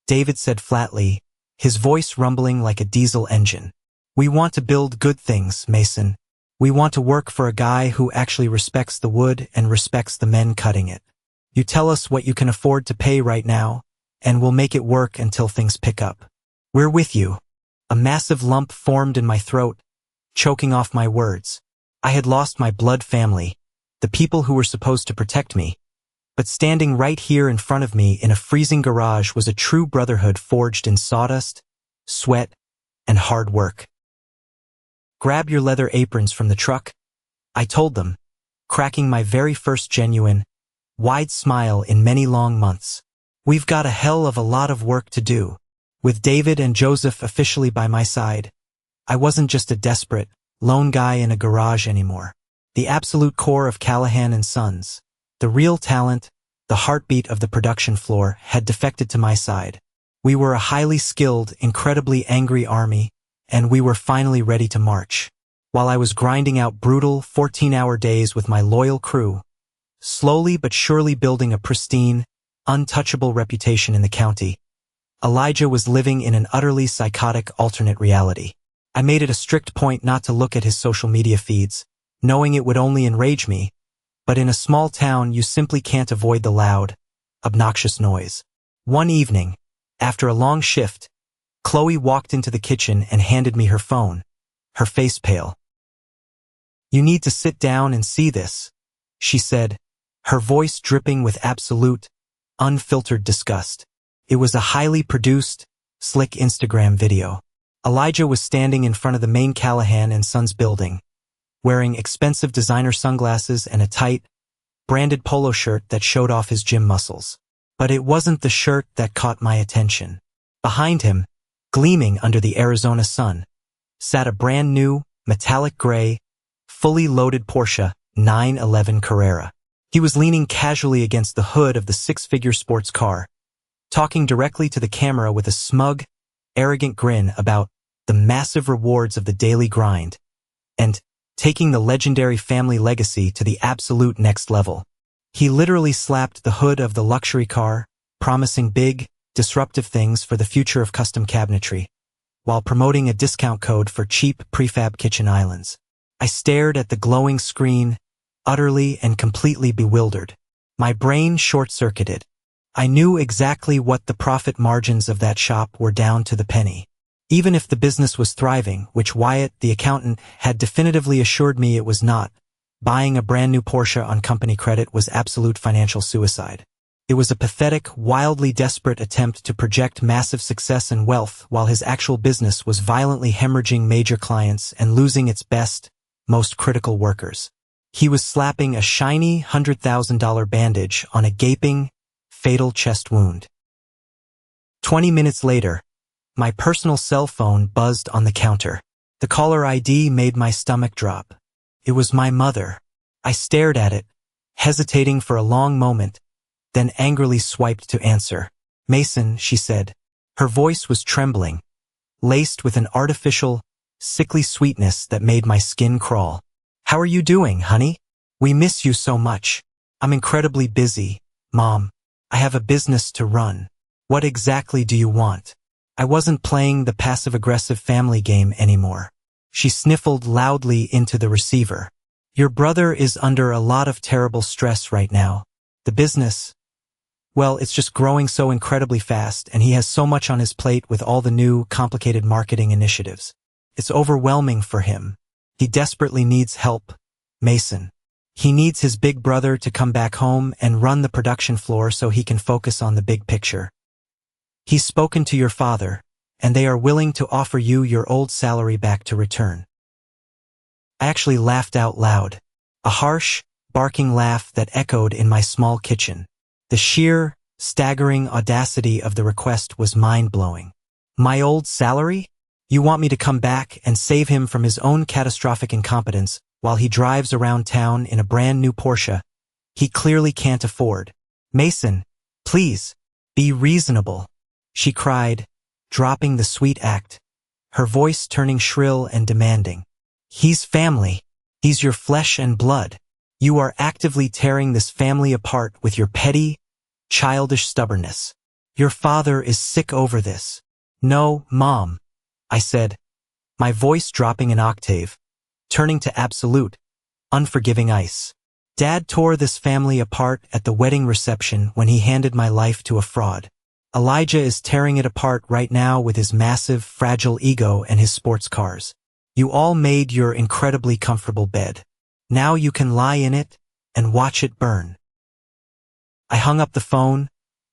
David said flatly, his voice rumbling like a diesel engine. "We want to build good things, Mason. We want to work for a guy who actually respects the wood and respects the men cutting it. You tell us what you can afford to pay right now, and we'll make it work until things pick up. We're with you." A massive lump formed in my throat, choking off my words. I had lost my blood family, the people who were supposed to protect me, but standing right here in front of me in a freezing garage was a true brotherhood forged in sawdust, sweat, and hard work. "Grab your leather aprons from the truck," I told them, cracking my very first genuine, wide smile in many long months. "We've got a hell of a lot of work to do." With David and Joseph officially by my side, I wasn't just a desperate, lone guy in a garage anymore. The absolute core of Callahan and Sons, the real talent, the heartbeat of the production floor, had defected to my side. We were a highly skilled, incredibly angry army, and we were finally ready to march. While I was grinding out brutal 14-hour days with my loyal crew, slowly but surely building a pristine, untouchable reputation in the county, Elijah was living in an utterly psychotic alternate reality. I made it a strict point not to look at his social media feeds, knowing it would only enrage me, but in a small town you simply can't avoid the loud, obnoxious noise. One evening, after a long shift, Chloe walked into the kitchen and handed me her phone, her face pale. "You need to sit down and see this," she said, her voice dripping with absolute, unfiltered disgust. It was a highly produced, slick Instagram video. Elijah was standing in front of the main Callahan and Sons building, wearing expensive designer sunglasses and a tight, branded polo shirt that showed off his gym muscles. But it wasn't the shirt that caught my attention. Behind him, gleaming under the Arizona sun, sat a brand new, metallic gray, fully loaded Porsche 911 Carrera. He was leaning casually against the hood of the six-figure sports car, talking directly to the camera with a smug, arrogant grin about the massive rewards of the daily grind, and taking the legendary family legacy to the absolute next level. He literally slapped the hood of the luxury car, promising big, disruptive things for the future of custom cabinetry, while promoting a discount code for cheap prefab kitchen islands. I stared at the glowing screen, utterly and completely bewildered. My brain short-circuited. I knew exactly what the profit margins of that shop were down to the penny. Even if the business was thriving, which Wyatt, the accountant, had definitively assured me it was not, buying a brand new Porsche on company credit was absolute financial suicide. It was a pathetic, wildly desperate attempt to project massive success and wealth while his actual business was violently hemorrhaging major clients and losing its best, most critical workers. He was slapping a shiny $100,000 bandage on a gaping, fatal chest wound. 20 minutes later, my personal cell phone buzzed on the counter. The caller ID made my stomach drop. It was my mother. I stared at it, hesitating for a long moment, then angrily swiped to answer. "Mason," she said. Her voice was trembling, laced with an artificial, sickly sweetness that made my skin crawl. "How are you doing, honey? We miss you so much." "I'm incredibly busy, Mom. I have a business to run." "What exactly do you want?" I wasn't playing the passive-aggressive family game anymore. She sniffled loudly into the receiver. "Your brother is under a lot of terrible stress right now. The business, well, it's just growing so incredibly fast, and he has so much on his plate with all the new, complicated marketing initiatives. It's overwhelming for him. He desperately needs help, Mason. He needs his big brother to come back home and run the production floor so he can focus on the big picture. He's spoken to your father, and they are willing to offer you your old salary back to return." I actually laughed out loud. A harsh, barking laugh that echoed in my small kitchen. The sheer, staggering audacity of the request was mind-blowing. "My old salary? You want me to come back and save him from his own catastrophic incompetence while he drives around town in a brand new Porsche he clearly can't afford? Mason, please, be reasonable," she cried, dropping the sweet act, her voice turning shrill and demanding. "He's family. He's your flesh and blood. You are actively tearing this family apart with your petty, childish stubbornness. Your father is sick over this." "No, Mom," I said, my voice dropping an octave, turning to absolute, unforgiving ice. "Dad tore this family apart at the wedding reception when he handed my life to a fraud. Elijah is tearing it apart right now with his massive, fragile ego and his sports cars. You all made your incredibly comfortable bed. Now you can lie in it and watch it burn." I hung up the phone,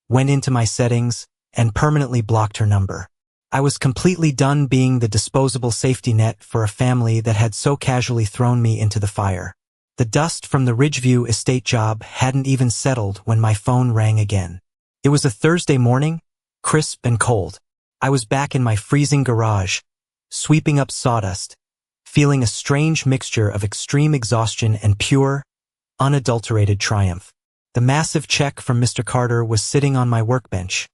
went into my settings, and permanently blocked her number. I was completely done being the disposable safety net for a family that had so casually thrown me into the fire. The dust from the Ridgeview estate job hadn't even settled when my phone rang again. It was a Thursday morning, crisp and cold. I was back in my freezing garage, sweeping up sawdust, feeling a strange mixture of extreme exhaustion and pure, unadulterated triumph. The massive check from Mr. Carter was sitting on my workbench,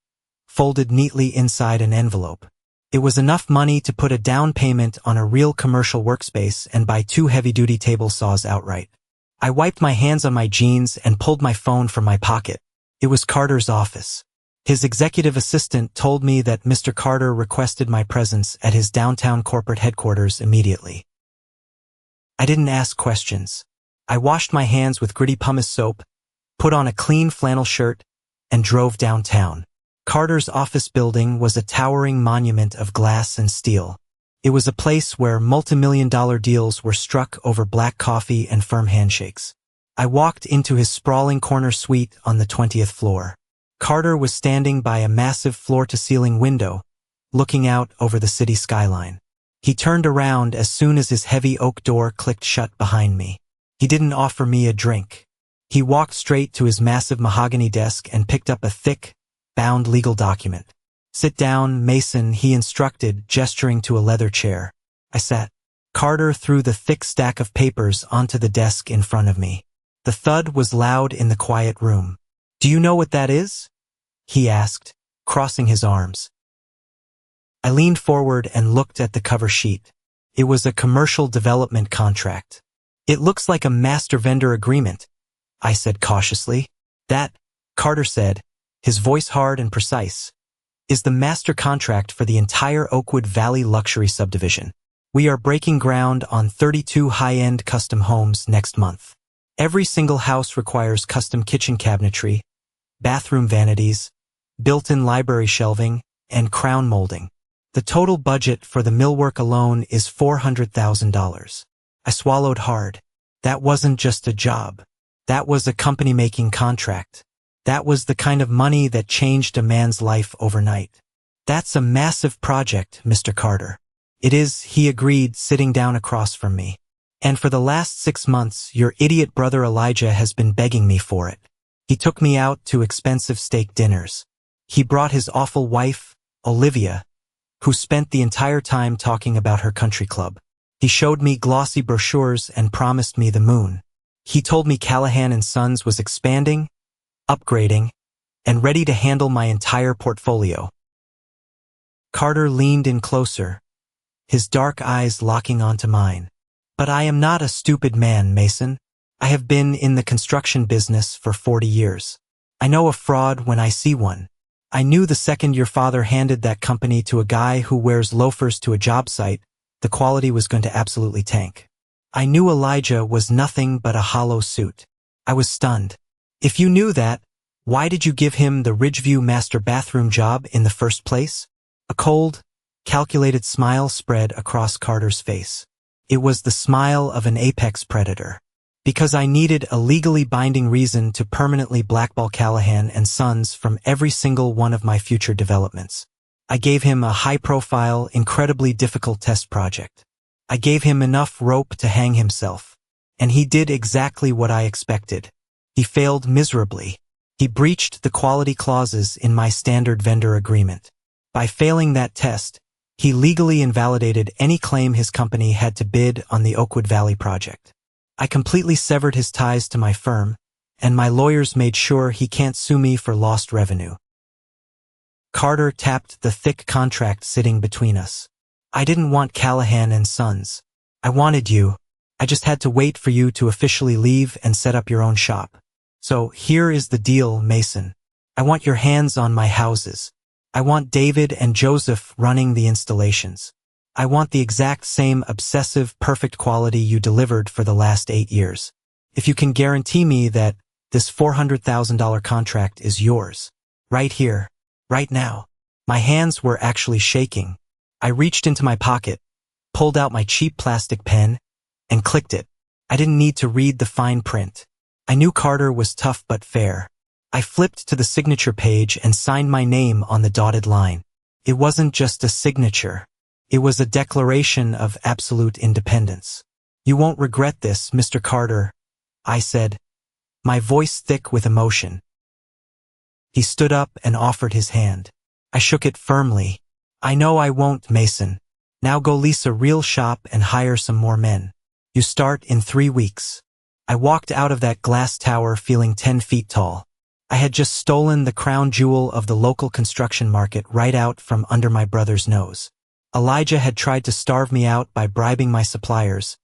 folded neatly inside an envelope. It was enough money to put a down payment on a real commercial workspace and buy 2 heavy-duty table saws outright. I wiped my hands on my jeans and pulled my phone from my pocket. It was Carter's office. His executive assistant told me that Mr. Carter requested my presence at his downtown corporate headquarters immediately. I didn't ask questions. I washed my hands with gritty pumice soap, put on a clean flannel shirt, and drove downtown. Carter's office building was a towering monument of glass and steel. It was a place where multi-million-dollar deals were struck over black coffee and firm handshakes. I walked into his sprawling corner suite on the 20th floor. Carter was standing by a massive floor-to-ceiling window, looking out over the city skyline. He turned around as soon as his heavy oak door clicked shut behind me. He didn't offer me a drink. He walked straight to his massive mahogany desk and picked up a thick, bound legal document. "Sit down, Mason," he instructed, gesturing to a leather chair. I sat. Carter threw the thick stack of papers onto the desk in front of me. The thud was loud in the quiet room. "Do you know what that is?" he asked, crossing his arms. I leaned forward and looked at the cover sheet. It was a commercial development contract. "It looks like a master vendor agreement," I said cautiously. "That," Carter said, his voice hard and precise, "is the master contract for the entire Oakwood Valley luxury subdivision. We are breaking ground on 32 high-end custom homes next month. Every single house requires custom kitchen cabinetry, bathroom vanities, built-in library shelving, and crown molding. The total budget for the millwork alone is $400,000. I swallowed hard. That wasn't just a job. That was a company-making contract. That was the kind of money that changed a man's life overnight. That's a massive project, Mr. Carter. It is, he agreed, sitting down across from me. And for the last 6 months, your idiot brother Elijah has been begging me for it. He took me out to expensive steak dinners. He brought his awful wife, Olivia, who spent the entire time talking about her country club. He showed me glossy brochures and promised me the moon. He told me Callahan & Sons was expanding, upgrading, and ready to handle my entire portfolio. Carter leaned in closer, his dark eyes locking onto mine. But I am not a stupid man, Mason. I have been in the construction business for 40 years. I know a fraud when I see one. I knew the second your father handed that company to a guy who wears loafers to a job site, the quality was going to absolutely tank. I knew Elijah was nothing but a hollow suit. I was stunned. If you knew that, why did you give him the Ridgeview master bathroom job in the first place? A cold, calculated smile spread across Carter's face. It was the smile of an apex predator. Because I needed a legally binding reason to permanently blackball Callahan & Sons from every single one of my future developments. I gave him a high-profile, incredibly difficult test project. I gave him enough rope to hang himself. And he did exactly what I expected. He failed miserably. He breached the quality clauses in my standard vendor agreement. By failing that test, he legally invalidated any claim his company had to bid on the Oakwood Valley project. I completely severed his ties to my firm, and my lawyers made sure he can't sue me for lost revenue. Carter tapped the thick contract sitting between us. I didn't want Callahan & Sons. I wanted you. I just had to wait for you to officially leave and set up your own shop. So here is the deal, Mason. I want your hands on my houses. I want David and Joseph running the installations. I want the exact same obsessive, perfect quality you delivered for the last 8 years. If you can guarantee me that this $400,000 contract is yours. Right here. Right now. My hands were actually shaking. I reached into my pocket, pulled out my cheap plastic pen, and clicked it. I didn't need to read the fine print. I knew Carter was tough but fair. I flipped to the signature page and signed my name on the dotted line. It wasn't just a signature. It was a declaration of absolute independence. You won't regret this, Mr. Carter, I said, my voice thick with emotion. He stood up and offered his hand. I shook it firmly. I know I won't, Mason. Now go lease a real shop and hire some more men. You start in 3 weeks. I walked out of that glass tower feeling 10 feet tall. I had just stolen the crown jewel of the local construction market right out from under my brother's nose. Elijah had tried to starve me out by bribing my suppliers,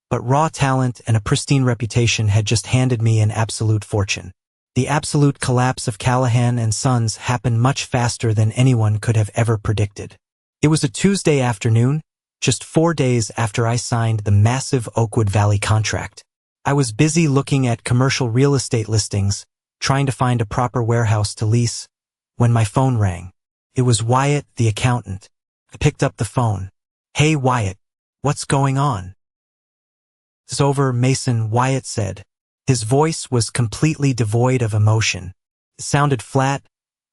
but raw talent and a pristine reputation had just handed me an absolute fortune. The absolute collapse of Callahan & Sons happened much faster than anyone could have ever predicted. It was a Tuesday afternoon, just 4 days after I signed the massive Oakwood Valley contract. I was busy looking at commercial real estate listings, trying to find a proper warehouse to lease, when my phone rang. It was Wyatt, the accountant. I picked up the phone. Hey, Wyatt, what's going on? It's over, Mason, Wyatt said. His voice was completely devoid of emotion. It sounded flat,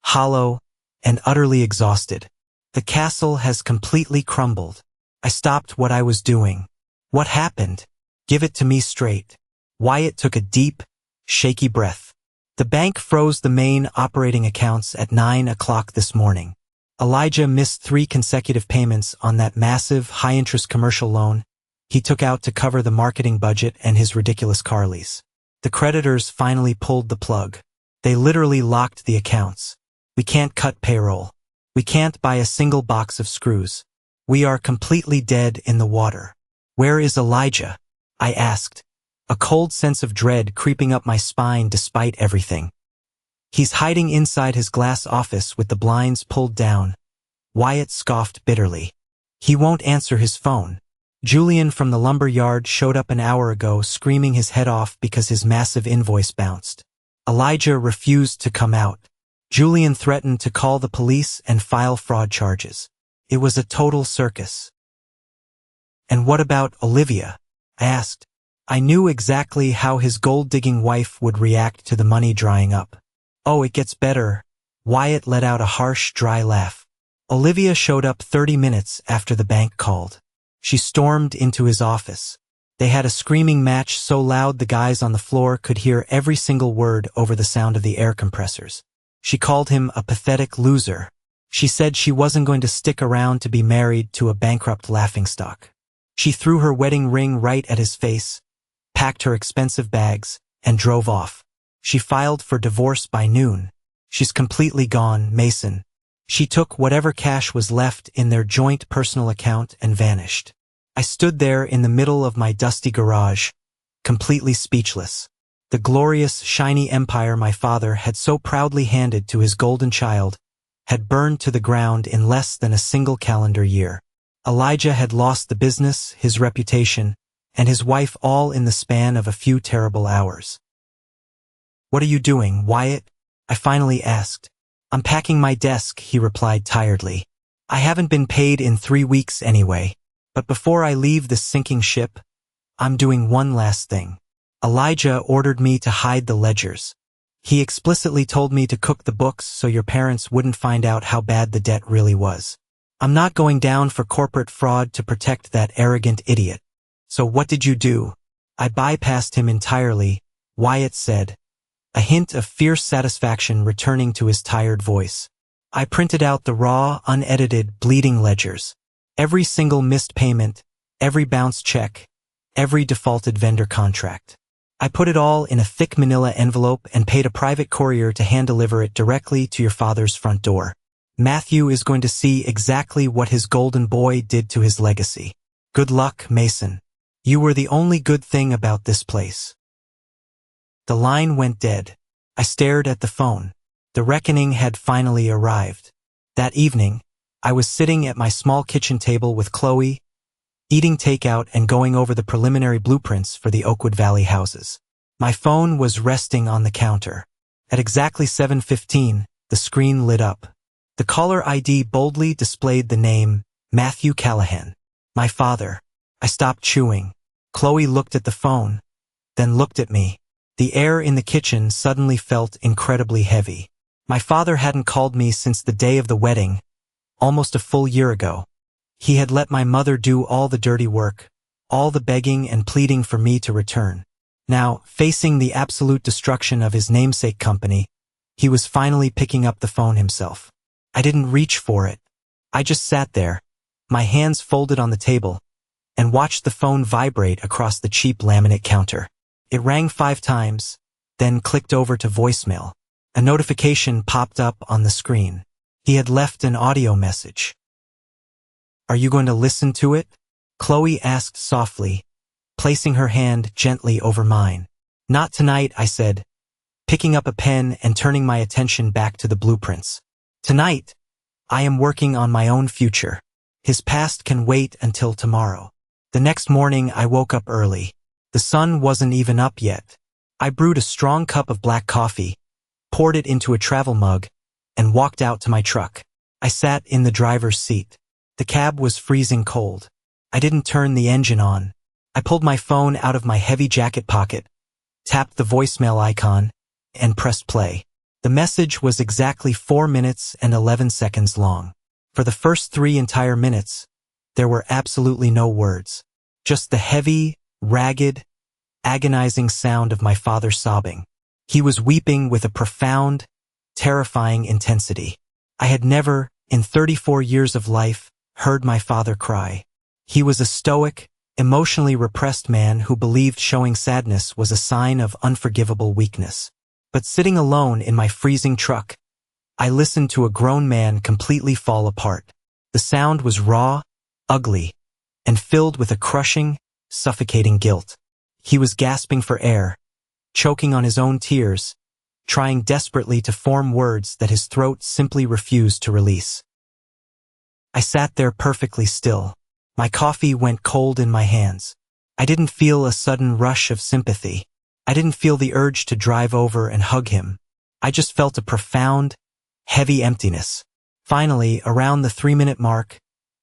hollow, and utterly exhausted. The castle has completely crumbled. I stopped what I was doing. What happened? Give it to me straight. Wyatt took a deep, shaky breath. The bank froze the main operating accounts at 9 o'clock this morning. Elijah missed 3 consecutive payments on that massive, high-interest commercial loan he took out to cover the marketing budget and his ridiculous car lease. The creditors finally pulled the plug. They literally locked the accounts. We can't cut payroll. We can't buy a single box of screws. We are completely dead in the water. Where is Elijah? I asked, a cold sense of dread creeping up my spine despite everything. He's hiding inside his glass office with the blinds pulled down. Wyatt scoffed bitterly. He won't answer his phone. Julian from the lumber yard showed up an hour ago screaming his head off because his massive invoice bounced. Elijah refused to come out. Julian threatened to call the police and file fraud charges. It was a total circus. And what about Olivia? I asked. I knew exactly how his gold-digging wife would react to the money drying up. Oh, it gets better. Wyatt let out a harsh, dry laugh. Olivia showed up 30 minutes after the bank called. She stormed into his office. They had a screaming match so loud the guys on the floor could hear every single word over the sound of the air compressors. She called him a pathetic loser. She said she wasn't going to stick around to be married to a bankrupt laughingstock. She threw her wedding ring right at his face, packed her expensive bags, and drove off. She filed for divorce by noon. She's completely gone, Mason. She took whatever cash was left in their joint personal account and vanished. I stood there in the middle of my dusty garage, completely speechless. The glorious, shiny empire my father had so proudly handed to his golden child had burned to the ground in less than a single calendar year. Elijah had lost the business, his reputation, and his wife all in the span of a few terrible hours. "What are you doing, Wyatt?" I finally asked. "I'm packing my desk," he replied tiredly. "I haven't been paid in 3 weeks anyway. But before I leave this sinking ship, I'm doing one last thing." Elijah ordered me to hide the ledgers. He explicitly told me to cook the books so your parents wouldn't find out how bad the debt really was. I'm not going down for corporate fraud to protect that arrogant idiot. "So what did you do?" "I bypassed him entirely," Wyatt said, a hint of fierce satisfaction returning to his tired voice. "I printed out the raw, unedited, bleeding ledgers. Every single missed payment, every bounced check, every defaulted vendor contract. I put it all in a thick manila envelope and paid a private courier to hand-deliver it directly to your father's front door. Matthew is going to see exactly what his golden boy did to his legacy. Good luck, Mason. You were the only good thing about this place." The line went dead. I stared at the phone. The reckoning had finally arrived. That evening, I was sitting at my small kitchen table with Chloe, eating takeout and going over the preliminary blueprints for the Oakwood Valley houses. My phone was resting on the counter. At exactly 7:15, the screen lit up. The caller ID boldly displayed the name Matthew Callahan. My father. I stopped chewing. Chloe looked at the phone, then looked at me. The air in the kitchen suddenly felt incredibly heavy. My father hadn't called me since the day of the wedding, almost a full year ago. He had let my mother do all the dirty work, all the begging and pleading for me to return. Now, facing the absolute destruction of his namesake company, he was finally picking up the phone himself. I didn't reach for it. I just sat there, my hands folded on the table, and watched the phone vibrate across the cheap laminate counter. It rang 5 times, then clicked over to voicemail. A notification popped up on the screen. He had left an audio message. "Are you going to listen to it?" Chloe asked softly, placing her hand gently over mine. "Not tonight," I said, picking up a pen and turning my attention back to the blueprints. "Tonight, I am working on my own future. His past can wait until tomorrow." The next morning, I woke up early. The sun wasn't even up yet. I brewed a strong cup of black coffee, poured it into a travel mug, and walked out to my truck. I sat in the driver's seat. The cab was freezing cold. I didn't turn the engine on. I pulled my phone out of my heavy jacket pocket, tapped the voicemail icon, and pressed play. The message was exactly 4 minutes and 11 seconds long. For the first 3 entire minutes, there were absolutely no words. Just the heavy, ragged, agonizing sound of my father sobbing. He was weeping with a profound, terrifying intensity. I had never, in 34 years of life, heard my father cry. He was a stoic, emotionally repressed man who believed showing sadness was a sign of unforgivable weakness. But sitting alone in my freezing truck, I listened to a grown man completely fall apart. The sound was raw, ugly, and filled with a crushing, suffocating guilt. He was gasping for air, choking on his own tears, trying desperately to form words that his throat simply refused to release. I sat there perfectly still. My coffee went cold in my hands. I didn't feel a sudden rush of sympathy. I didn't feel the urge to drive over and hug him. I just felt a profound, heavy emptiness. Finally, around the 3-minute mark,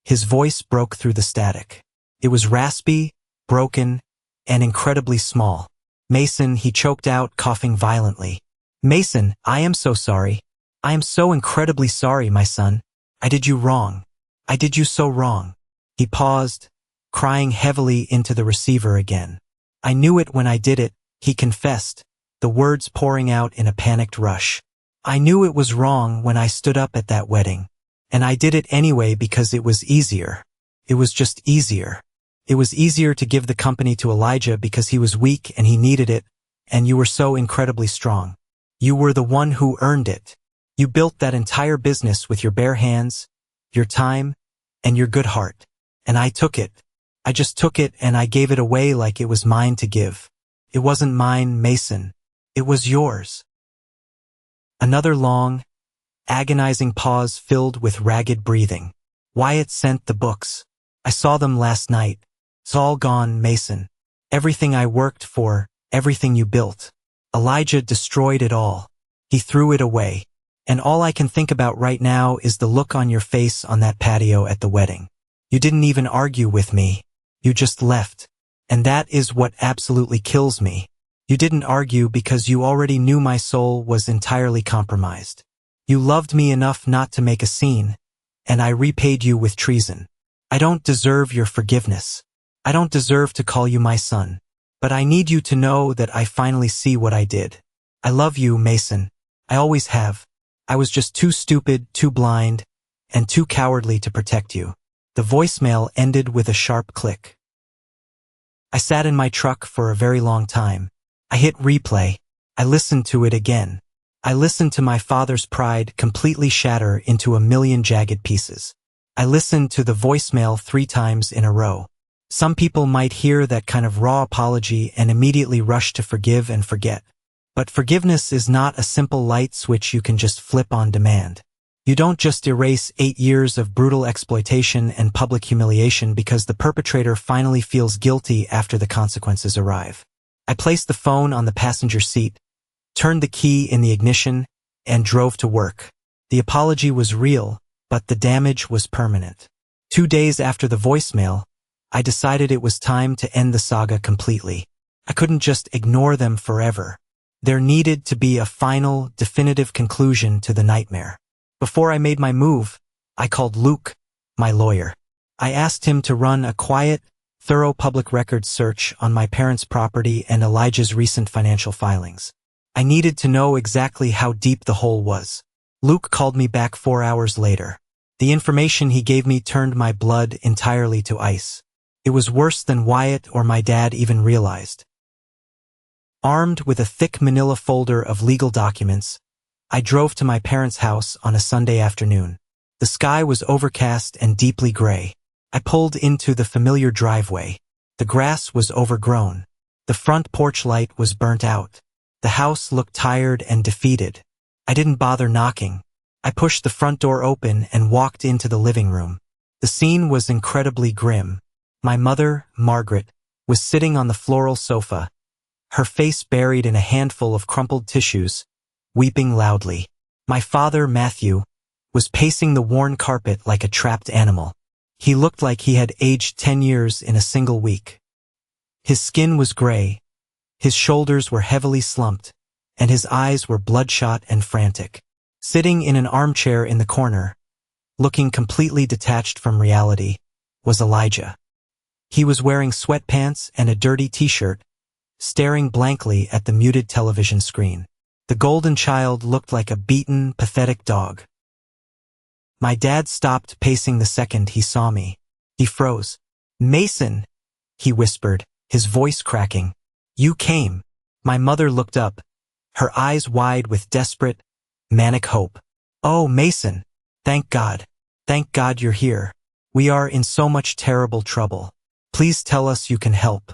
his voice broke through the static. It was raspy, broken, and incredibly small. "Mason," he choked out, coughing violently. "Mason, I am so sorry. I am so incredibly sorry, my son. I did you wrong. I did you so wrong." He paused, crying heavily into the receiver again. "I knew it when I did it," he confessed, the words pouring out in a panicked rush. "I knew it was wrong when I stood up at that wedding. And I did it anyway because it was easier. It was just easier. It was easier to give the company to Elijah because he was weak and he needed it, and you were so incredibly strong. You were the one who earned it. You built that entire business with your bare hands, your time, and your good heart. And I took it. I just took it and I gave it away like it was mine to give. It wasn't mine, Mason. It was yours." Another long, agonizing pause filled with ragged breathing. "Wyatt sent the books. I saw them last night. It's all gone, Mason. Everything I worked for, everything you built. Elijah destroyed it all. He threw it away. And all I can think about right now is the look on your face on that patio at the wedding. You didn't even argue with me. You just left. And that is what absolutely kills me. You didn't argue because you already knew my soul was entirely compromised. You loved me enough not to make a scene, and I repaid you with treason. I don't deserve your forgiveness. I don't deserve to call you my son. But I need you to know that I finally see what I did. I love you, Mason. I always have. I was just too stupid, too blind, and too cowardly to protect you." The voicemail ended with a sharp click. I sat in my truck for a very long time. I hit replay. I listened to it again. I listened to my father's pride completely shatter into a million jagged pieces. I listened to the voicemail 3 times in a row. Some people might hear that kind of raw apology and immediately rush to forgive and forget. But forgiveness is not a simple light switch you can just flip on demand. You don't just erase 8 years of brutal exploitation and public humiliation because the perpetrator finally feels guilty after the consequences arrive. I placed the phone on the passenger seat, turned the key in the ignition, and drove to work. The apology was real, but the damage was permanent. 2 days after the voicemail, I decided it was time to end the saga completely. I couldn't just ignore them forever. There needed to be a final, definitive conclusion to the nightmare. Before I made my move, I called Luke, my lawyer. I asked him to run a quiet, thorough public records search on my parents' property and Elijah's recent financial filings. I needed to know exactly how deep the hole was. Luke called me back 4 hours later. The information he gave me turned my blood entirely to ice. It was worse than Wyatt or my dad even realized. Armed with a thick manila folder of legal documents, I drove to my parents' house on a Sunday afternoon. The sky was overcast and deeply gray. I pulled into the familiar driveway. The grass was overgrown. The front porch light was burnt out. The house looked tired and defeated. I didn't bother knocking. I pushed the front door open and walked into the living room. The scene was incredibly grim. My mother, Margaret, was sitting on the floral sofa, her face buried in a handful of crumpled tissues, weeping loudly. My father, Matthew, was pacing the worn carpet like a trapped animal. He looked like he had aged 10 years in a single week. His skin was gray, his shoulders were heavily slumped, and his eyes were bloodshot and frantic. Sitting in an armchair in the corner, looking completely detached from reality, was Elijah. He was wearing sweatpants and a dirty t-shirt, staring blankly at the muted television screen. The golden child looked like a beaten, pathetic dog. My dad stopped pacing the second he saw me. He froze. "Mason," he whispered, his voice cracking. "You came." My mother looked up, her eyes wide with desperate, manic hope. "Oh, Mason, thank God. Thank God you're here. We are in so much terrible trouble. Please tell us you can help.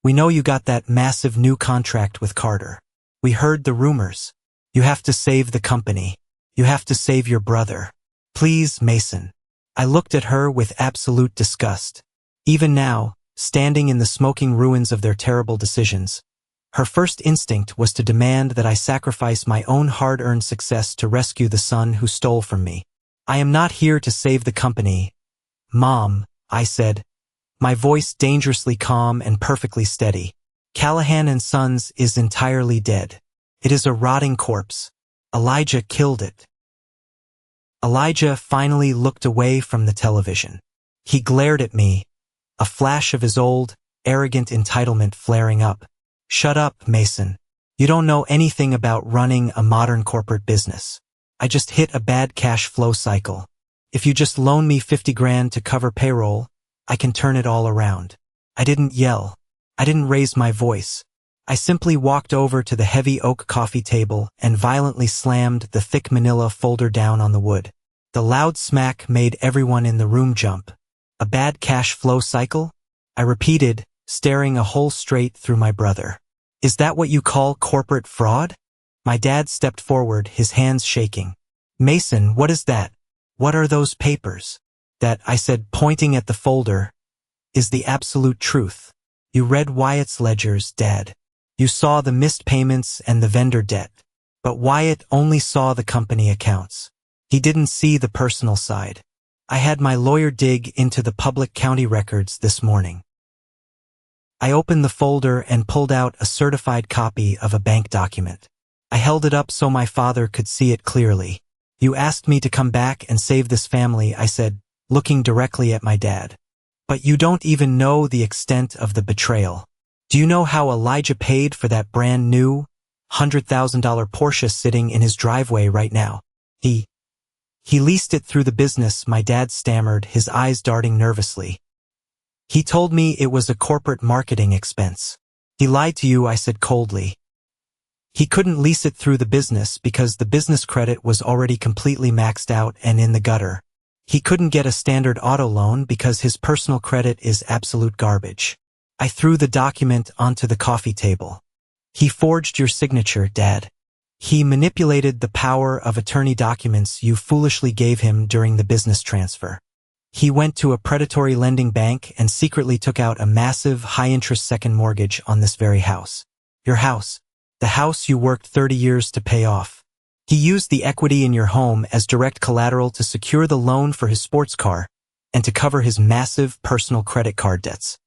We know you got that massive new contract with Carter. We heard the rumors. You have to save the company. You have to save your brother. Please, Mason." I looked at her with absolute disgust. Even now, standing in the smoking ruins of their terrible decisions, her first instinct was to demand that I sacrifice my own hard-earned success to rescue the son who stole from me. I am not here to save the company, Mom, I said, my voice dangerously calm and perfectly steady. Callahan and Sons is entirely dead. It is a rotting corpse. Elijah killed it. Elijah finally looked away from the television. He glared at me, a flash of his old, arrogant entitlement flaring up. Shut up, Mason. You don't know anything about running a modern corporate business. I just hit a bad cash flow cycle. If you just loan me 50 grand to cover payroll, I can turn it all around. I didn't yell. I didn't raise my voice. I simply walked over to the heavy oak coffee table and violently slammed the thick manila folder down on the wood. The loud smack made everyone in the room jump. A bad cash flow cycle? I repeated, staring a hole straight through my brother. Is that what you call corporate fraud? My dad stepped forward, his hands shaking. Mason, what is that? What are those papers? That, I said, pointing at the folder, is the absolute truth. You read Wyatt's ledgers, Dad. You saw the missed payments and the vendor debt. But Wyatt only saw the company accounts. He didn't see the personal side. I had my lawyer dig into the public county records this morning. I opened the folder and pulled out a certified copy of a bank document. I held it up so my father could see it clearly. You asked me to come back and save this family, I said, looking directly at my dad. But you don't even know the extent of the betrayal. Do you know how Elijah paid for that brand new $100,000 Porsche sitting in his driveway right now? He leased it through the business, my dad stammered, his eyes darting nervously. He told me it was a corporate marketing expense. He lied to you, I said coldly. He couldn't lease it through the business because the business credit was already completely maxed out and in the gutter. He couldn't get a standard auto loan because his personal credit is absolute garbage. I threw the document onto the coffee table. He forged your signature, Dad. He manipulated the power of attorney documents you foolishly gave him during the business transfer. He went to a predatory lending bank and secretly took out a massive, high-interest second mortgage on this very house. Your house. The house you worked 30 years to pay off. He used the equity in your home as direct collateral to secure the loan for his sports car and to cover his massive personal credit card debts.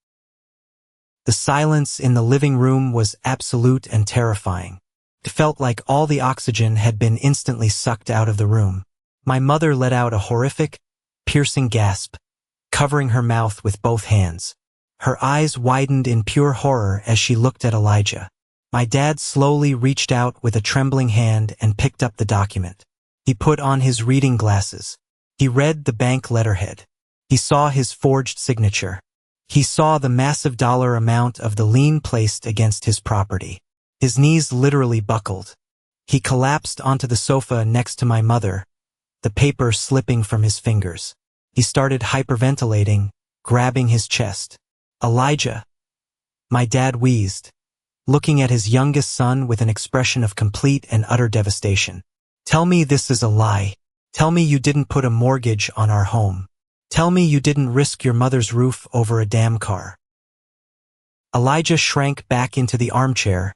The silence in the living room was absolute and terrifying. It felt like all the oxygen had been instantly sucked out of the room. My mother let out a horrific, piercing gasp, covering her mouth with both hands. Her eyes widened in pure horror as she looked at Elijah. My dad slowly reached out with a trembling hand and picked up the document. He put on his reading glasses. He read the bank letterhead. He saw his forged signature. He saw the massive dollar amount of the lien placed against his property. His knees literally buckled. He collapsed onto the sofa next to my mother, the paper slipping from his fingers. He started hyperventilating, grabbing his chest. Elijah. My dad wheezed, looking at his youngest son with an expression of complete and utter devastation. Tell me this is a lie. Tell me you didn't put a mortgage on our home. Tell me you didn't risk your mother's roof over a damn car. Elijah shrank back into the armchair,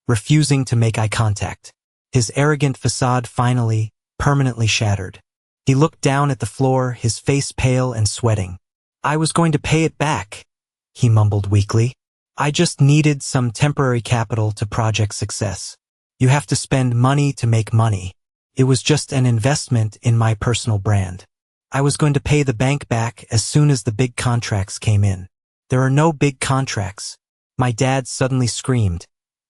refusing to make eye contact. His arrogant facade finally, permanently shattered. He looked down at the floor, his face pale and sweating. I was going to pay it back, he mumbled weakly. I just needed some temporary capital to project success. You have to spend money to make money. It was just an investment in my personal brand. I was going to pay the bank back as soon as the big contracts came in. There are no big contracts. My dad suddenly screamed,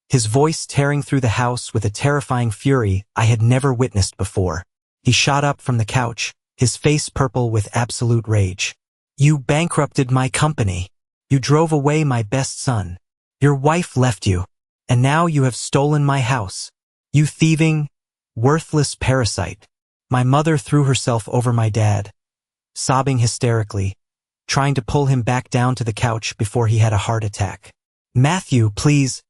his voice tearing through the house with a terrifying fury I had never witnessed before. He shot up from the couch, his face purple with absolute rage. You bankrupted my company. You drove away my best son. Your wife left you. And now you have stolen my house. You thieving, worthless parasite. My mother threw herself over my dad, sobbing hysterically, trying to pull him back down to the couch before he had a heart attack. Matthew, please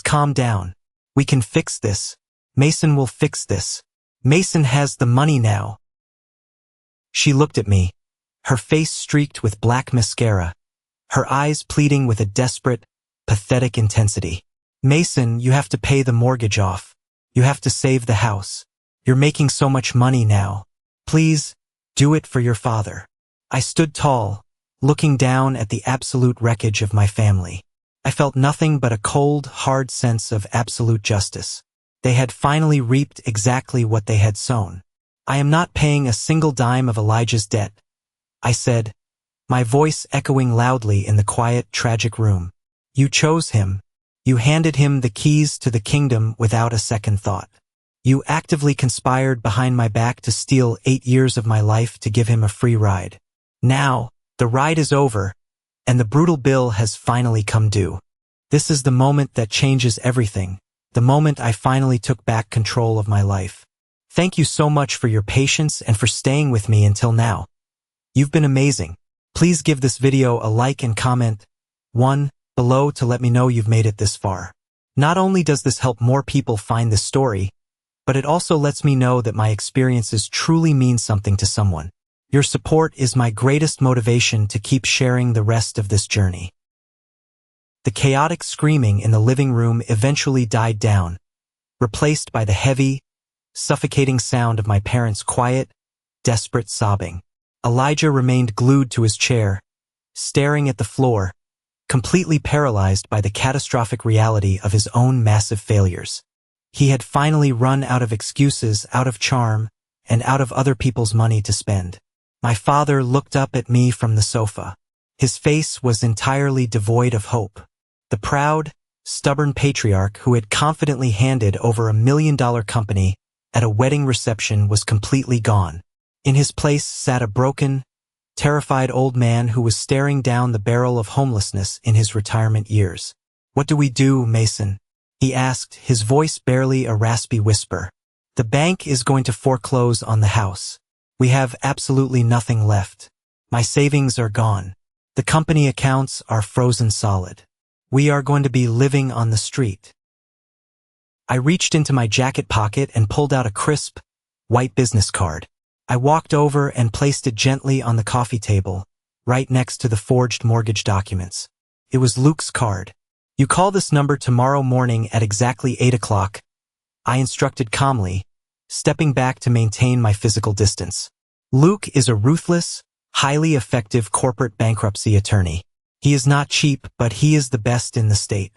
calm down. We can fix this. Mason will fix this. Mason has the money now. She looked at me, her face streaked with black mascara, her eyes pleading with a desperate, pathetic intensity. Mason, you have to pay the mortgage off. You have to save the house. You're making so much money now. Please, do it for your father. I stood tall, looking down at the absolute wreckage of my family. I felt nothing but a cold, hard sense of absolute justice. They had finally reaped exactly what they had sown. I am not paying a single dime of Elijah's debt, I said, my voice echoing loudly in the quiet, tragic room. You chose him. You handed him the keys to the kingdom without a second thought. You actively conspired behind my back to steal 8 years of my life to give him a free ride. Now, the ride is over, and the brutal bill has finally come due. This is the moment that changes everything, the moment I finally took back control of my life. Thank you so much for your patience and for staying with me until now. You've been amazing. Please give this video a like and comment 1 below to let me know you've made it this far. Not only does this help more people find this story, but it also lets me know that my experiences truly mean something to someone. Your support is my greatest motivation to keep sharing the rest of this journey. The chaotic screaming in the living room eventually died down, replaced by the heavy, suffocating sound of my parents' quiet, desperate sobbing. Elijah remained glued to his chair, staring at the floor, completely paralyzed by the catastrophic reality of his own massive failures. He had finally run out of excuses, out of charm, and out of other people's money to spend. My father looked up at me from the sofa. His face was entirely devoid of hope. The proud, stubborn patriarch who had confidently handed over $1 million company at a wedding reception was completely gone. In his place sat a broken, terrified old man who was staring down the barrel of homelessness in his retirement years. What do we do, Mason? He asked, his voice barely a raspy whisper. The bank is going to foreclose on the house. We have absolutely nothing left. My savings are gone. The company accounts are frozen solid. We are going to be living on the street. I reached into my jacket pocket and pulled out a crisp, white business card. I walked over and placed it gently on the coffee table, right next to the forged mortgage documents. It was Luke's card. You call this number tomorrow morning at exactly 8 o'clock, I instructed calmly, stepping back to maintain my physical distance. Luke is a ruthless, highly effective corporate bankruptcy attorney. He is not cheap, but he is the best in the state.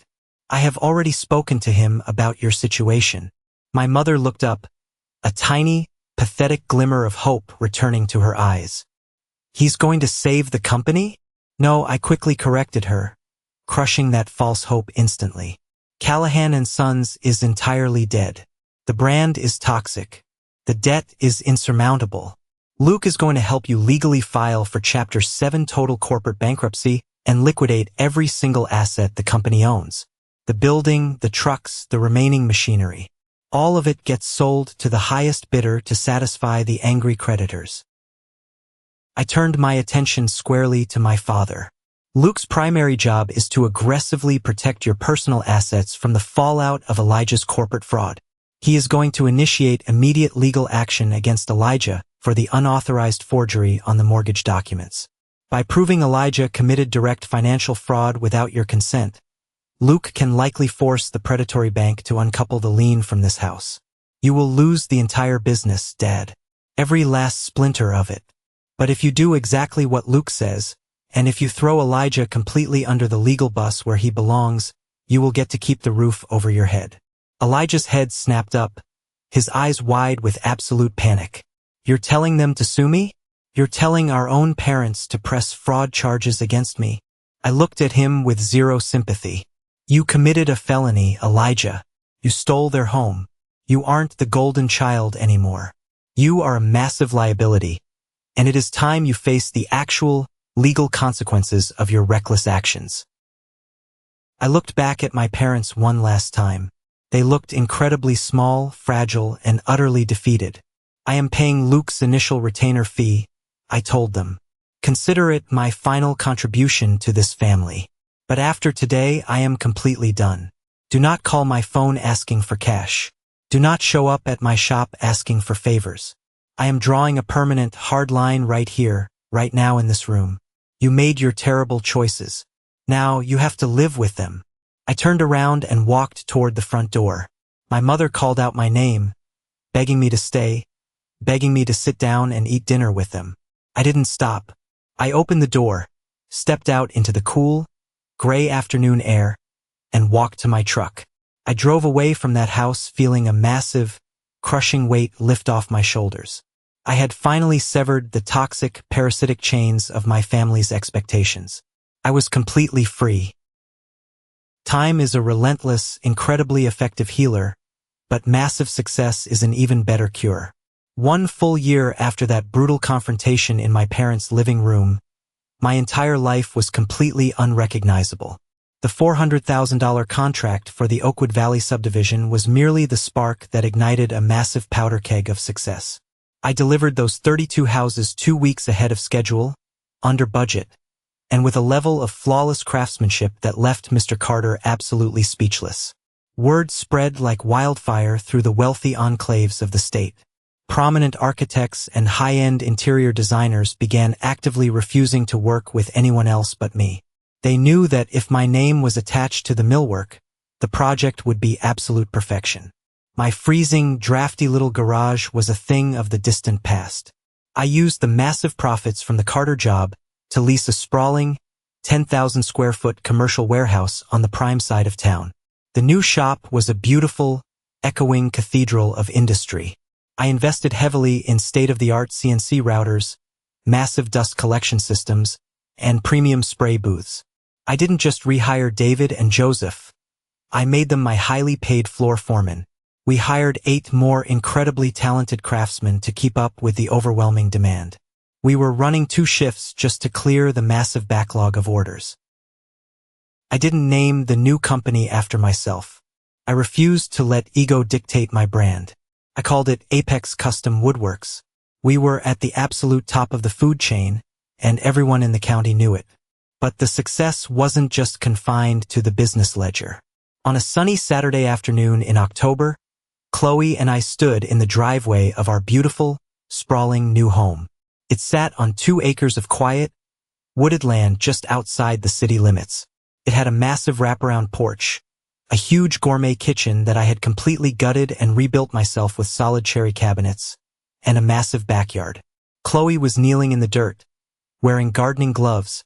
I have already spoken to him about your situation. My mother looked up, a tiny, pathetic glimmer of hope returning to her eyes. He's going to save the company? No, I quickly corrected her, crushing that false hope instantly. Callahan & Sons is entirely dead. The brand is toxic. The debt is insurmountable. Luke is going to help you legally file for Chapter 7 total corporate bankruptcy and liquidate every single asset the company owns. The building, the trucks, the remaining machinery. All of it gets sold to the highest bidder to satisfy the angry creditors. I turned my attention squarely to my father. Luke's primary job is to aggressively protect your personal assets from the fallout of Elijah's corporate fraud. He is going to initiate immediate legal action against Elijah for the unauthorized forgery on the mortgage documents. By proving Elijah committed direct financial fraud without your consent, Luke can likely force the predatory bank to uncouple the lien from this house. You will lose the entire business, Dad. Every last splinter of it. But if you do exactly what Luke says, and if you throw Elijah completely under the legal bus where he belongs, you will get to keep the roof over your head. Elijah's head snapped up, his eyes wide with absolute panic. You're telling them to sue me? You're telling our own parents to press fraud charges against me? I looked at him with zero sympathy. You committed a felony, Elijah. You stole their home. You aren't the golden child anymore. You are a massive liability, and it is time you face the actual, legal consequences of your reckless actions. I looked back at my parents one last time. They looked incredibly small, fragile, and utterly defeated. I am paying Luke's initial retainer fee, I told them. Consider it my final contribution to this family. But after today, I am completely done. Do not call my phone asking for cash. Do not show up at my shop asking for favors. I am drawing a permanent hard line right here, right now in this room. You made your terrible choices. Now you have to live with them. I turned around and walked toward the front door. My mother called out my name, begging me to stay, begging me to sit down and eat dinner with them. I didn't stop. I opened the door, stepped out into the cool, gray afternoon air, and walked to my truck. I drove away from that house feeling a massive, crushing weight lift off my shoulders. I had finally severed the toxic, parasitic chains of my family's expectations. I was completely free. Time is a relentless, incredibly effective healer, but massive success is an even better cure. 1 full year after that brutal confrontation in my parents' living room, my entire life was completely unrecognizable. The $400,000 contract for the Oakwood Valley subdivision was merely the spark that ignited a massive powder keg of success. I delivered those 32 houses 2 weeks ahead of schedule, under budget, and with a level of flawless craftsmanship that left Mr. Carter absolutely speechless. Word spread like wildfire through the wealthy enclaves of the state. Prominent architects and high-end interior designers began actively refusing to work with anyone else but me. They knew that if my name was attached to the millwork, the project would be absolute perfection. My freezing, drafty little garage was a thing of the distant past. I used the massive profits from the Carter job to lease a sprawling, 10,000 square foot commercial warehouse on the prime side of town. The new shop was a beautiful, echoing cathedral of industry. I invested heavily in state-of-the-art CNC routers, massive dust collection systems, and premium spray booths. I didn't just rehire David and Joseph. I made them my highly paid floor foremen. We hired 8 more incredibly talented craftsmen to keep up with the overwhelming demand. We were running 2 shifts just to clear the massive backlog of orders. I didn't name the new company after myself. I refused to let ego dictate my brand. I called it Apex Custom Woodworks. We were at the absolute top of the food chain, and everyone in the county knew it. But the success wasn't just confined to the business ledger. On a sunny Saturday afternoon in October, Chloe and I stood in the driveway of our beautiful, sprawling new home. It sat on 2 acres of quiet, wooded land just outside the city limits. It had a massive wraparound porch, a huge gourmet kitchen that I had completely gutted and rebuilt myself with solid cherry cabinets, and a massive backyard. Chloe was kneeling in the dirt, wearing gardening gloves,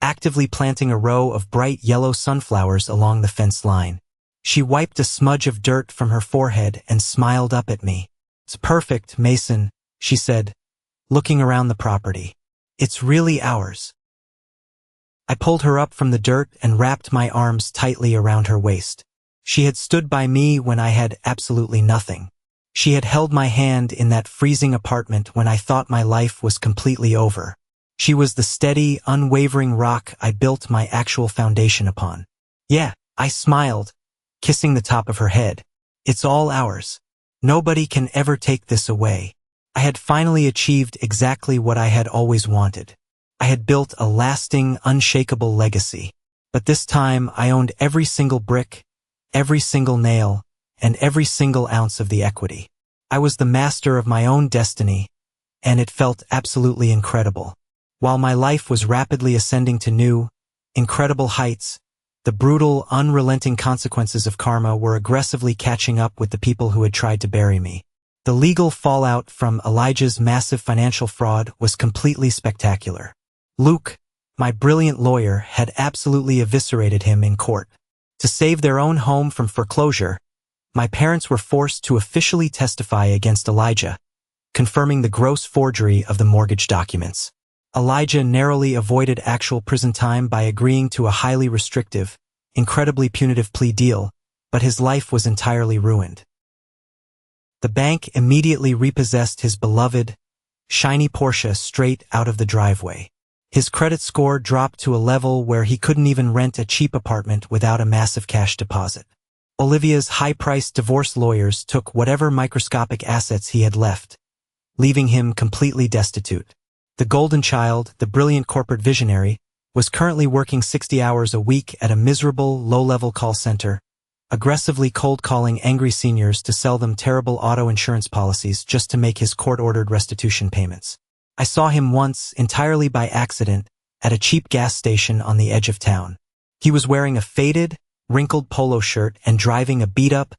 actively planting a row of bright yellow sunflowers along the fence line. She wiped a smudge of dirt from her forehead and smiled up at me. "It's perfect, Mason," she said, looking around the property. "It's really ours." I pulled her up from the dirt and wrapped my arms tightly around her waist. She had stood by me when I had absolutely nothing. She had held my hand in that freezing apartment when I thought my life was completely over. She was the steady, unwavering rock I built my actual foundation upon. "Yeah," I smiled, kissing the top of her head. "It's all ours. Nobody can ever take this away." I had finally achieved exactly what I had always wanted. I had built a lasting, unshakable legacy. But this time I owned every single brick, every single nail, and every single ounce of the equity. I was the master of my own destiny, and it felt absolutely incredible. While my life was rapidly ascending to new, incredible heights, the brutal, unrelenting consequences of karma were aggressively catching up with the people who had tried to bury me. The legal fallout from Elijah's massive financial fraud was completely spectacular. Luke, my brilliant lawyer, had absolutely eviscerated him in court. To save their own home from foreclosure, my parents were forced to officially testify against Elijah, confirming the gross forgery of the mortgage documents. Elijah narrowly avoided actual prison time by agreeing to a highly restrictive, incredibly punitive plea deal, but his life was entirely ruined. The bank immediately repossessed his beloved, shiny Porsche straight out of the driveway. His credit score dropped to a level where he couldn't even rent a cheap apartment without a massive cash deposit. Olivia's high-priced divorce lawyers took whatever microscopic assets he had left, leaving him completely destitute. The golden child, the brilliant corporate visionary, was currently working 60 hours a week at a miserable, low-level call center, aggressively cold-calling angry seniors to sell them terrible auto insurance policies just to make his court-ordered restitution payments. I saw him once, entirely by accident, at a cheap gas station on the edge of town. He was wearing a faded, wrinkled polo shirt and driving a beat-up,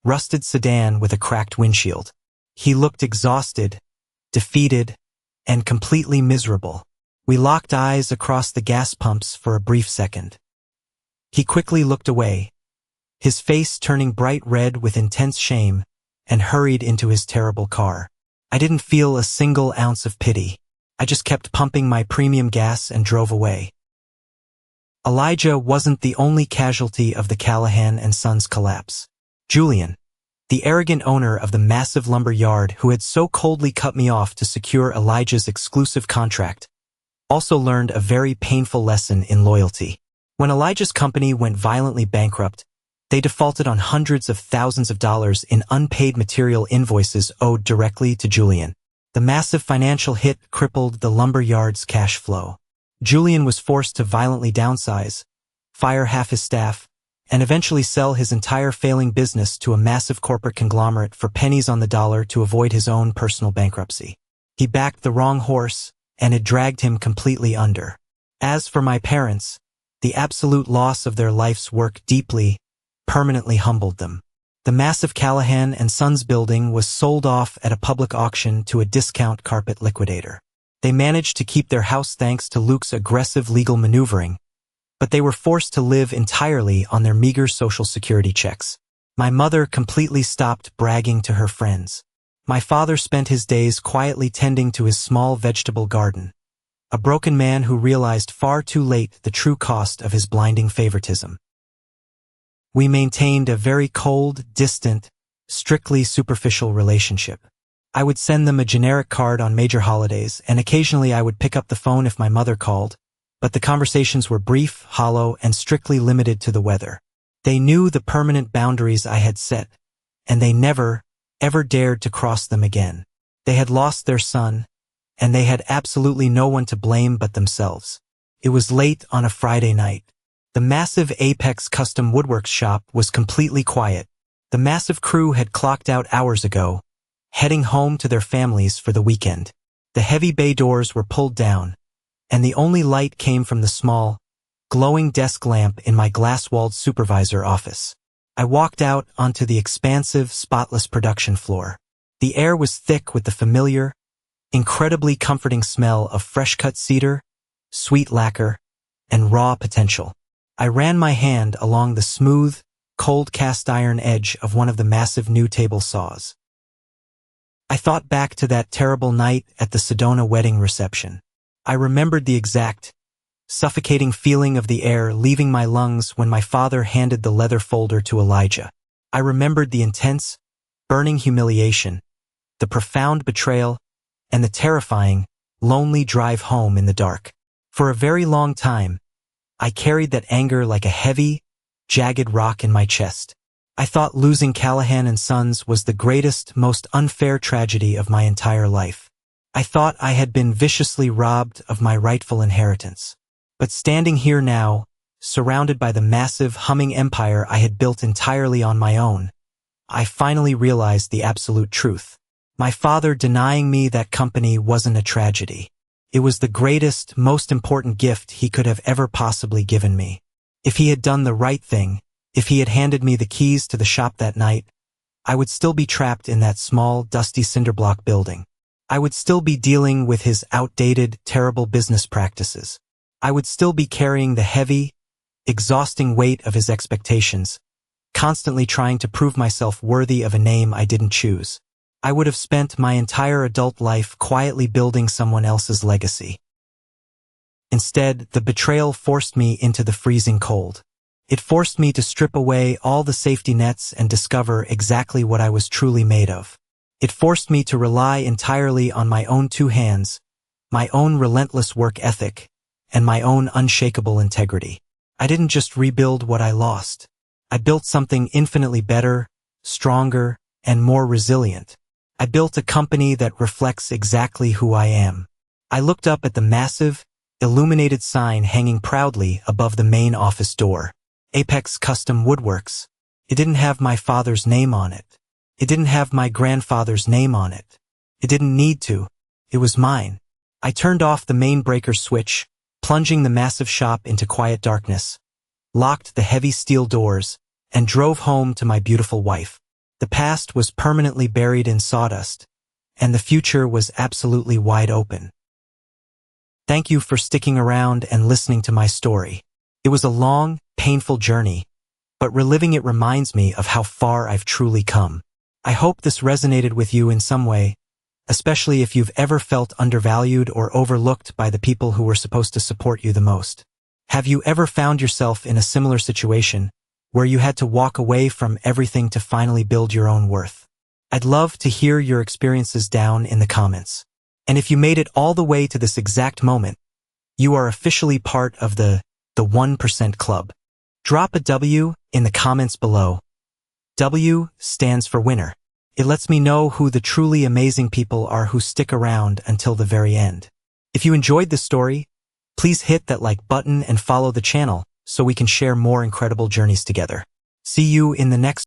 rusted sedan with a cracked windshield. He looked exhausted, defeated, and completely miserable. We locked eyes across the gas pumps for a brief second. He quickly looked away, his face turning bright red with intense shame, and hurried into his terrible car. I didn't feel a single ounce of pity. I just kept pumping my premium gas and drove away. Elijah wasn't the only casualty of the Callahan and Sons collapse. Julian, the arrogant owner of the massive lumber yard who had so coldly cut me off to secure Elijah's exclusive contract, also learned a very painful lesson in loyalty. When Elijah's company went violently bankrupt, they defaulted on hundreds of thousands of dollars in unpaid material invoices owed directly to Julian. The massive financial hit crippled the lumber yard's cash flow. Julian was forced to violently downsize, fire half his staff, and eventually sell his entire failing business to a massive corporate conglomerate for pennies on the dollar to avoid his own personal bankruptcy. He backed the wrong horse, and it dragged him completely under. As for my parents, the absolute loss of their life's work permanently humbled them. The massive Callahan and Sons building was sold off at a public auction to a discount carpet liquidator. They managed to keep their house thanks to Luke's aggressive legal maneuvering, but they were forced to live entirely on their meager Social Security checks. My mother completely stopped bragging to her friends. My father spent his days quietly tending to his small vegetable garden, a broken man who realized far too late the true cost of his blinding favoritism. We maintained a very cold, distant, strictly superficial relationship. I would send them a generic card on major holidays, and occasionally I would pick up the phone if my mother called, but the conversations were brief, hollow, and strictly limited to the weather. They knew the permanent boundaries I had set, and they never, ever dared to cross them again. They had lost their son, and they had absolutely no one to blame but themselves. It was late on a Friday night. The massive Apex Custom Woodworks shop was completely quiet. The massive crew had clocked out hours ago, heading home to their families for the weekend. The heavy bay doors were pulled down, and the only light came from the small, glowing desk lamp in my glass-walled supervisor office. I walked out onto the expansive, spotless production floor. The air was thick with the familiar, incredibly comforting smell of fresh-cut cedar, sweet lacquer, and raw potential. I ran my hand along the smooth, cold cast-iron edge of one of the massive new table saws. I thought back to that terrible night at the Sedona wedding reception. I remembered the exact, suffocating feeling of the air leaving my lungs when my father handed the leather folder to Elijah. I remembered the intense, burning humiliation, the profound betrayal, and the terrifying, lonely drive home in the dark. For a very long time, I carried that anger like a heavy, jagged rock in my chest. I thought losing Callahan and Sons was the greatest, most unfair tragedy of my entire life. I thought I had been viciously robbed of my rightful inheritance. But standing here now, surrounded by the massive, humming empire I had built entirely on my own, I finally realized the absolute truth. My father denying me that company wasn't a tragedy. It was the greatest, most important gift he could have ever possibly given me. If he had done the right thing, if he had handed me the keys to the shop that night, I would still be trapped in that small, dusty cinderblock building. I would still be dealing with his outdated, terrible business practices. I would still be carrying the heavy, exhausting weight of his expectations, constantly trying to prove myself worthy of a name I didn't choose. I would have spent my entire adult life quietly building someone else's legacy. Instead, the betrayal forced me into the freezing cold. It forced me to strip away all the safety nets and discover exactly what I was truly made of. It forced me to rely entirely on my own two hands, my own relentless work ethic, and my own unshakable integrity. I didn't just rebuild what I lost. I built something infinitely better, stronger, and more resilient. I built a company that reflects exactly who I am. I looked up at the massive, illuminated sign hanging proudly above the main office door. Apex Custom Woodworks. It didn't have my father's name on it. It didn't have my grandfather's name on it. It didn't need to. It was mine. I turned off the main breaker switch, plunging the massive shop into quiet darkness, locked the heavy steel doors, and drove home to my beautiful wife. The past was permanently buried in sawdust, and the future was absolutely wide open. Thank you for sticking around and listening to my story. It was a long, painful journey, but reliving it reminds me of how far I've truly come. I hope this resonated with you in some way, especially if you've ever felt undervalued or overlooked by the people who were supposed to support you the most. Have you ever found yourself in a similar situation, where you had to walk away from everything to finally build your own worth? I'd love to hear your experiences down in the comments. And if you made it all the way to this exact moment, you are officially part of the 1% Club. Drop a W in the comments below. W stands for winner. It lets me know who the truly amazing people are who stick around until the very end. If you enjoyed this story, please hit that like button and follow the channel so we can share more incredible journeys together. See you in the next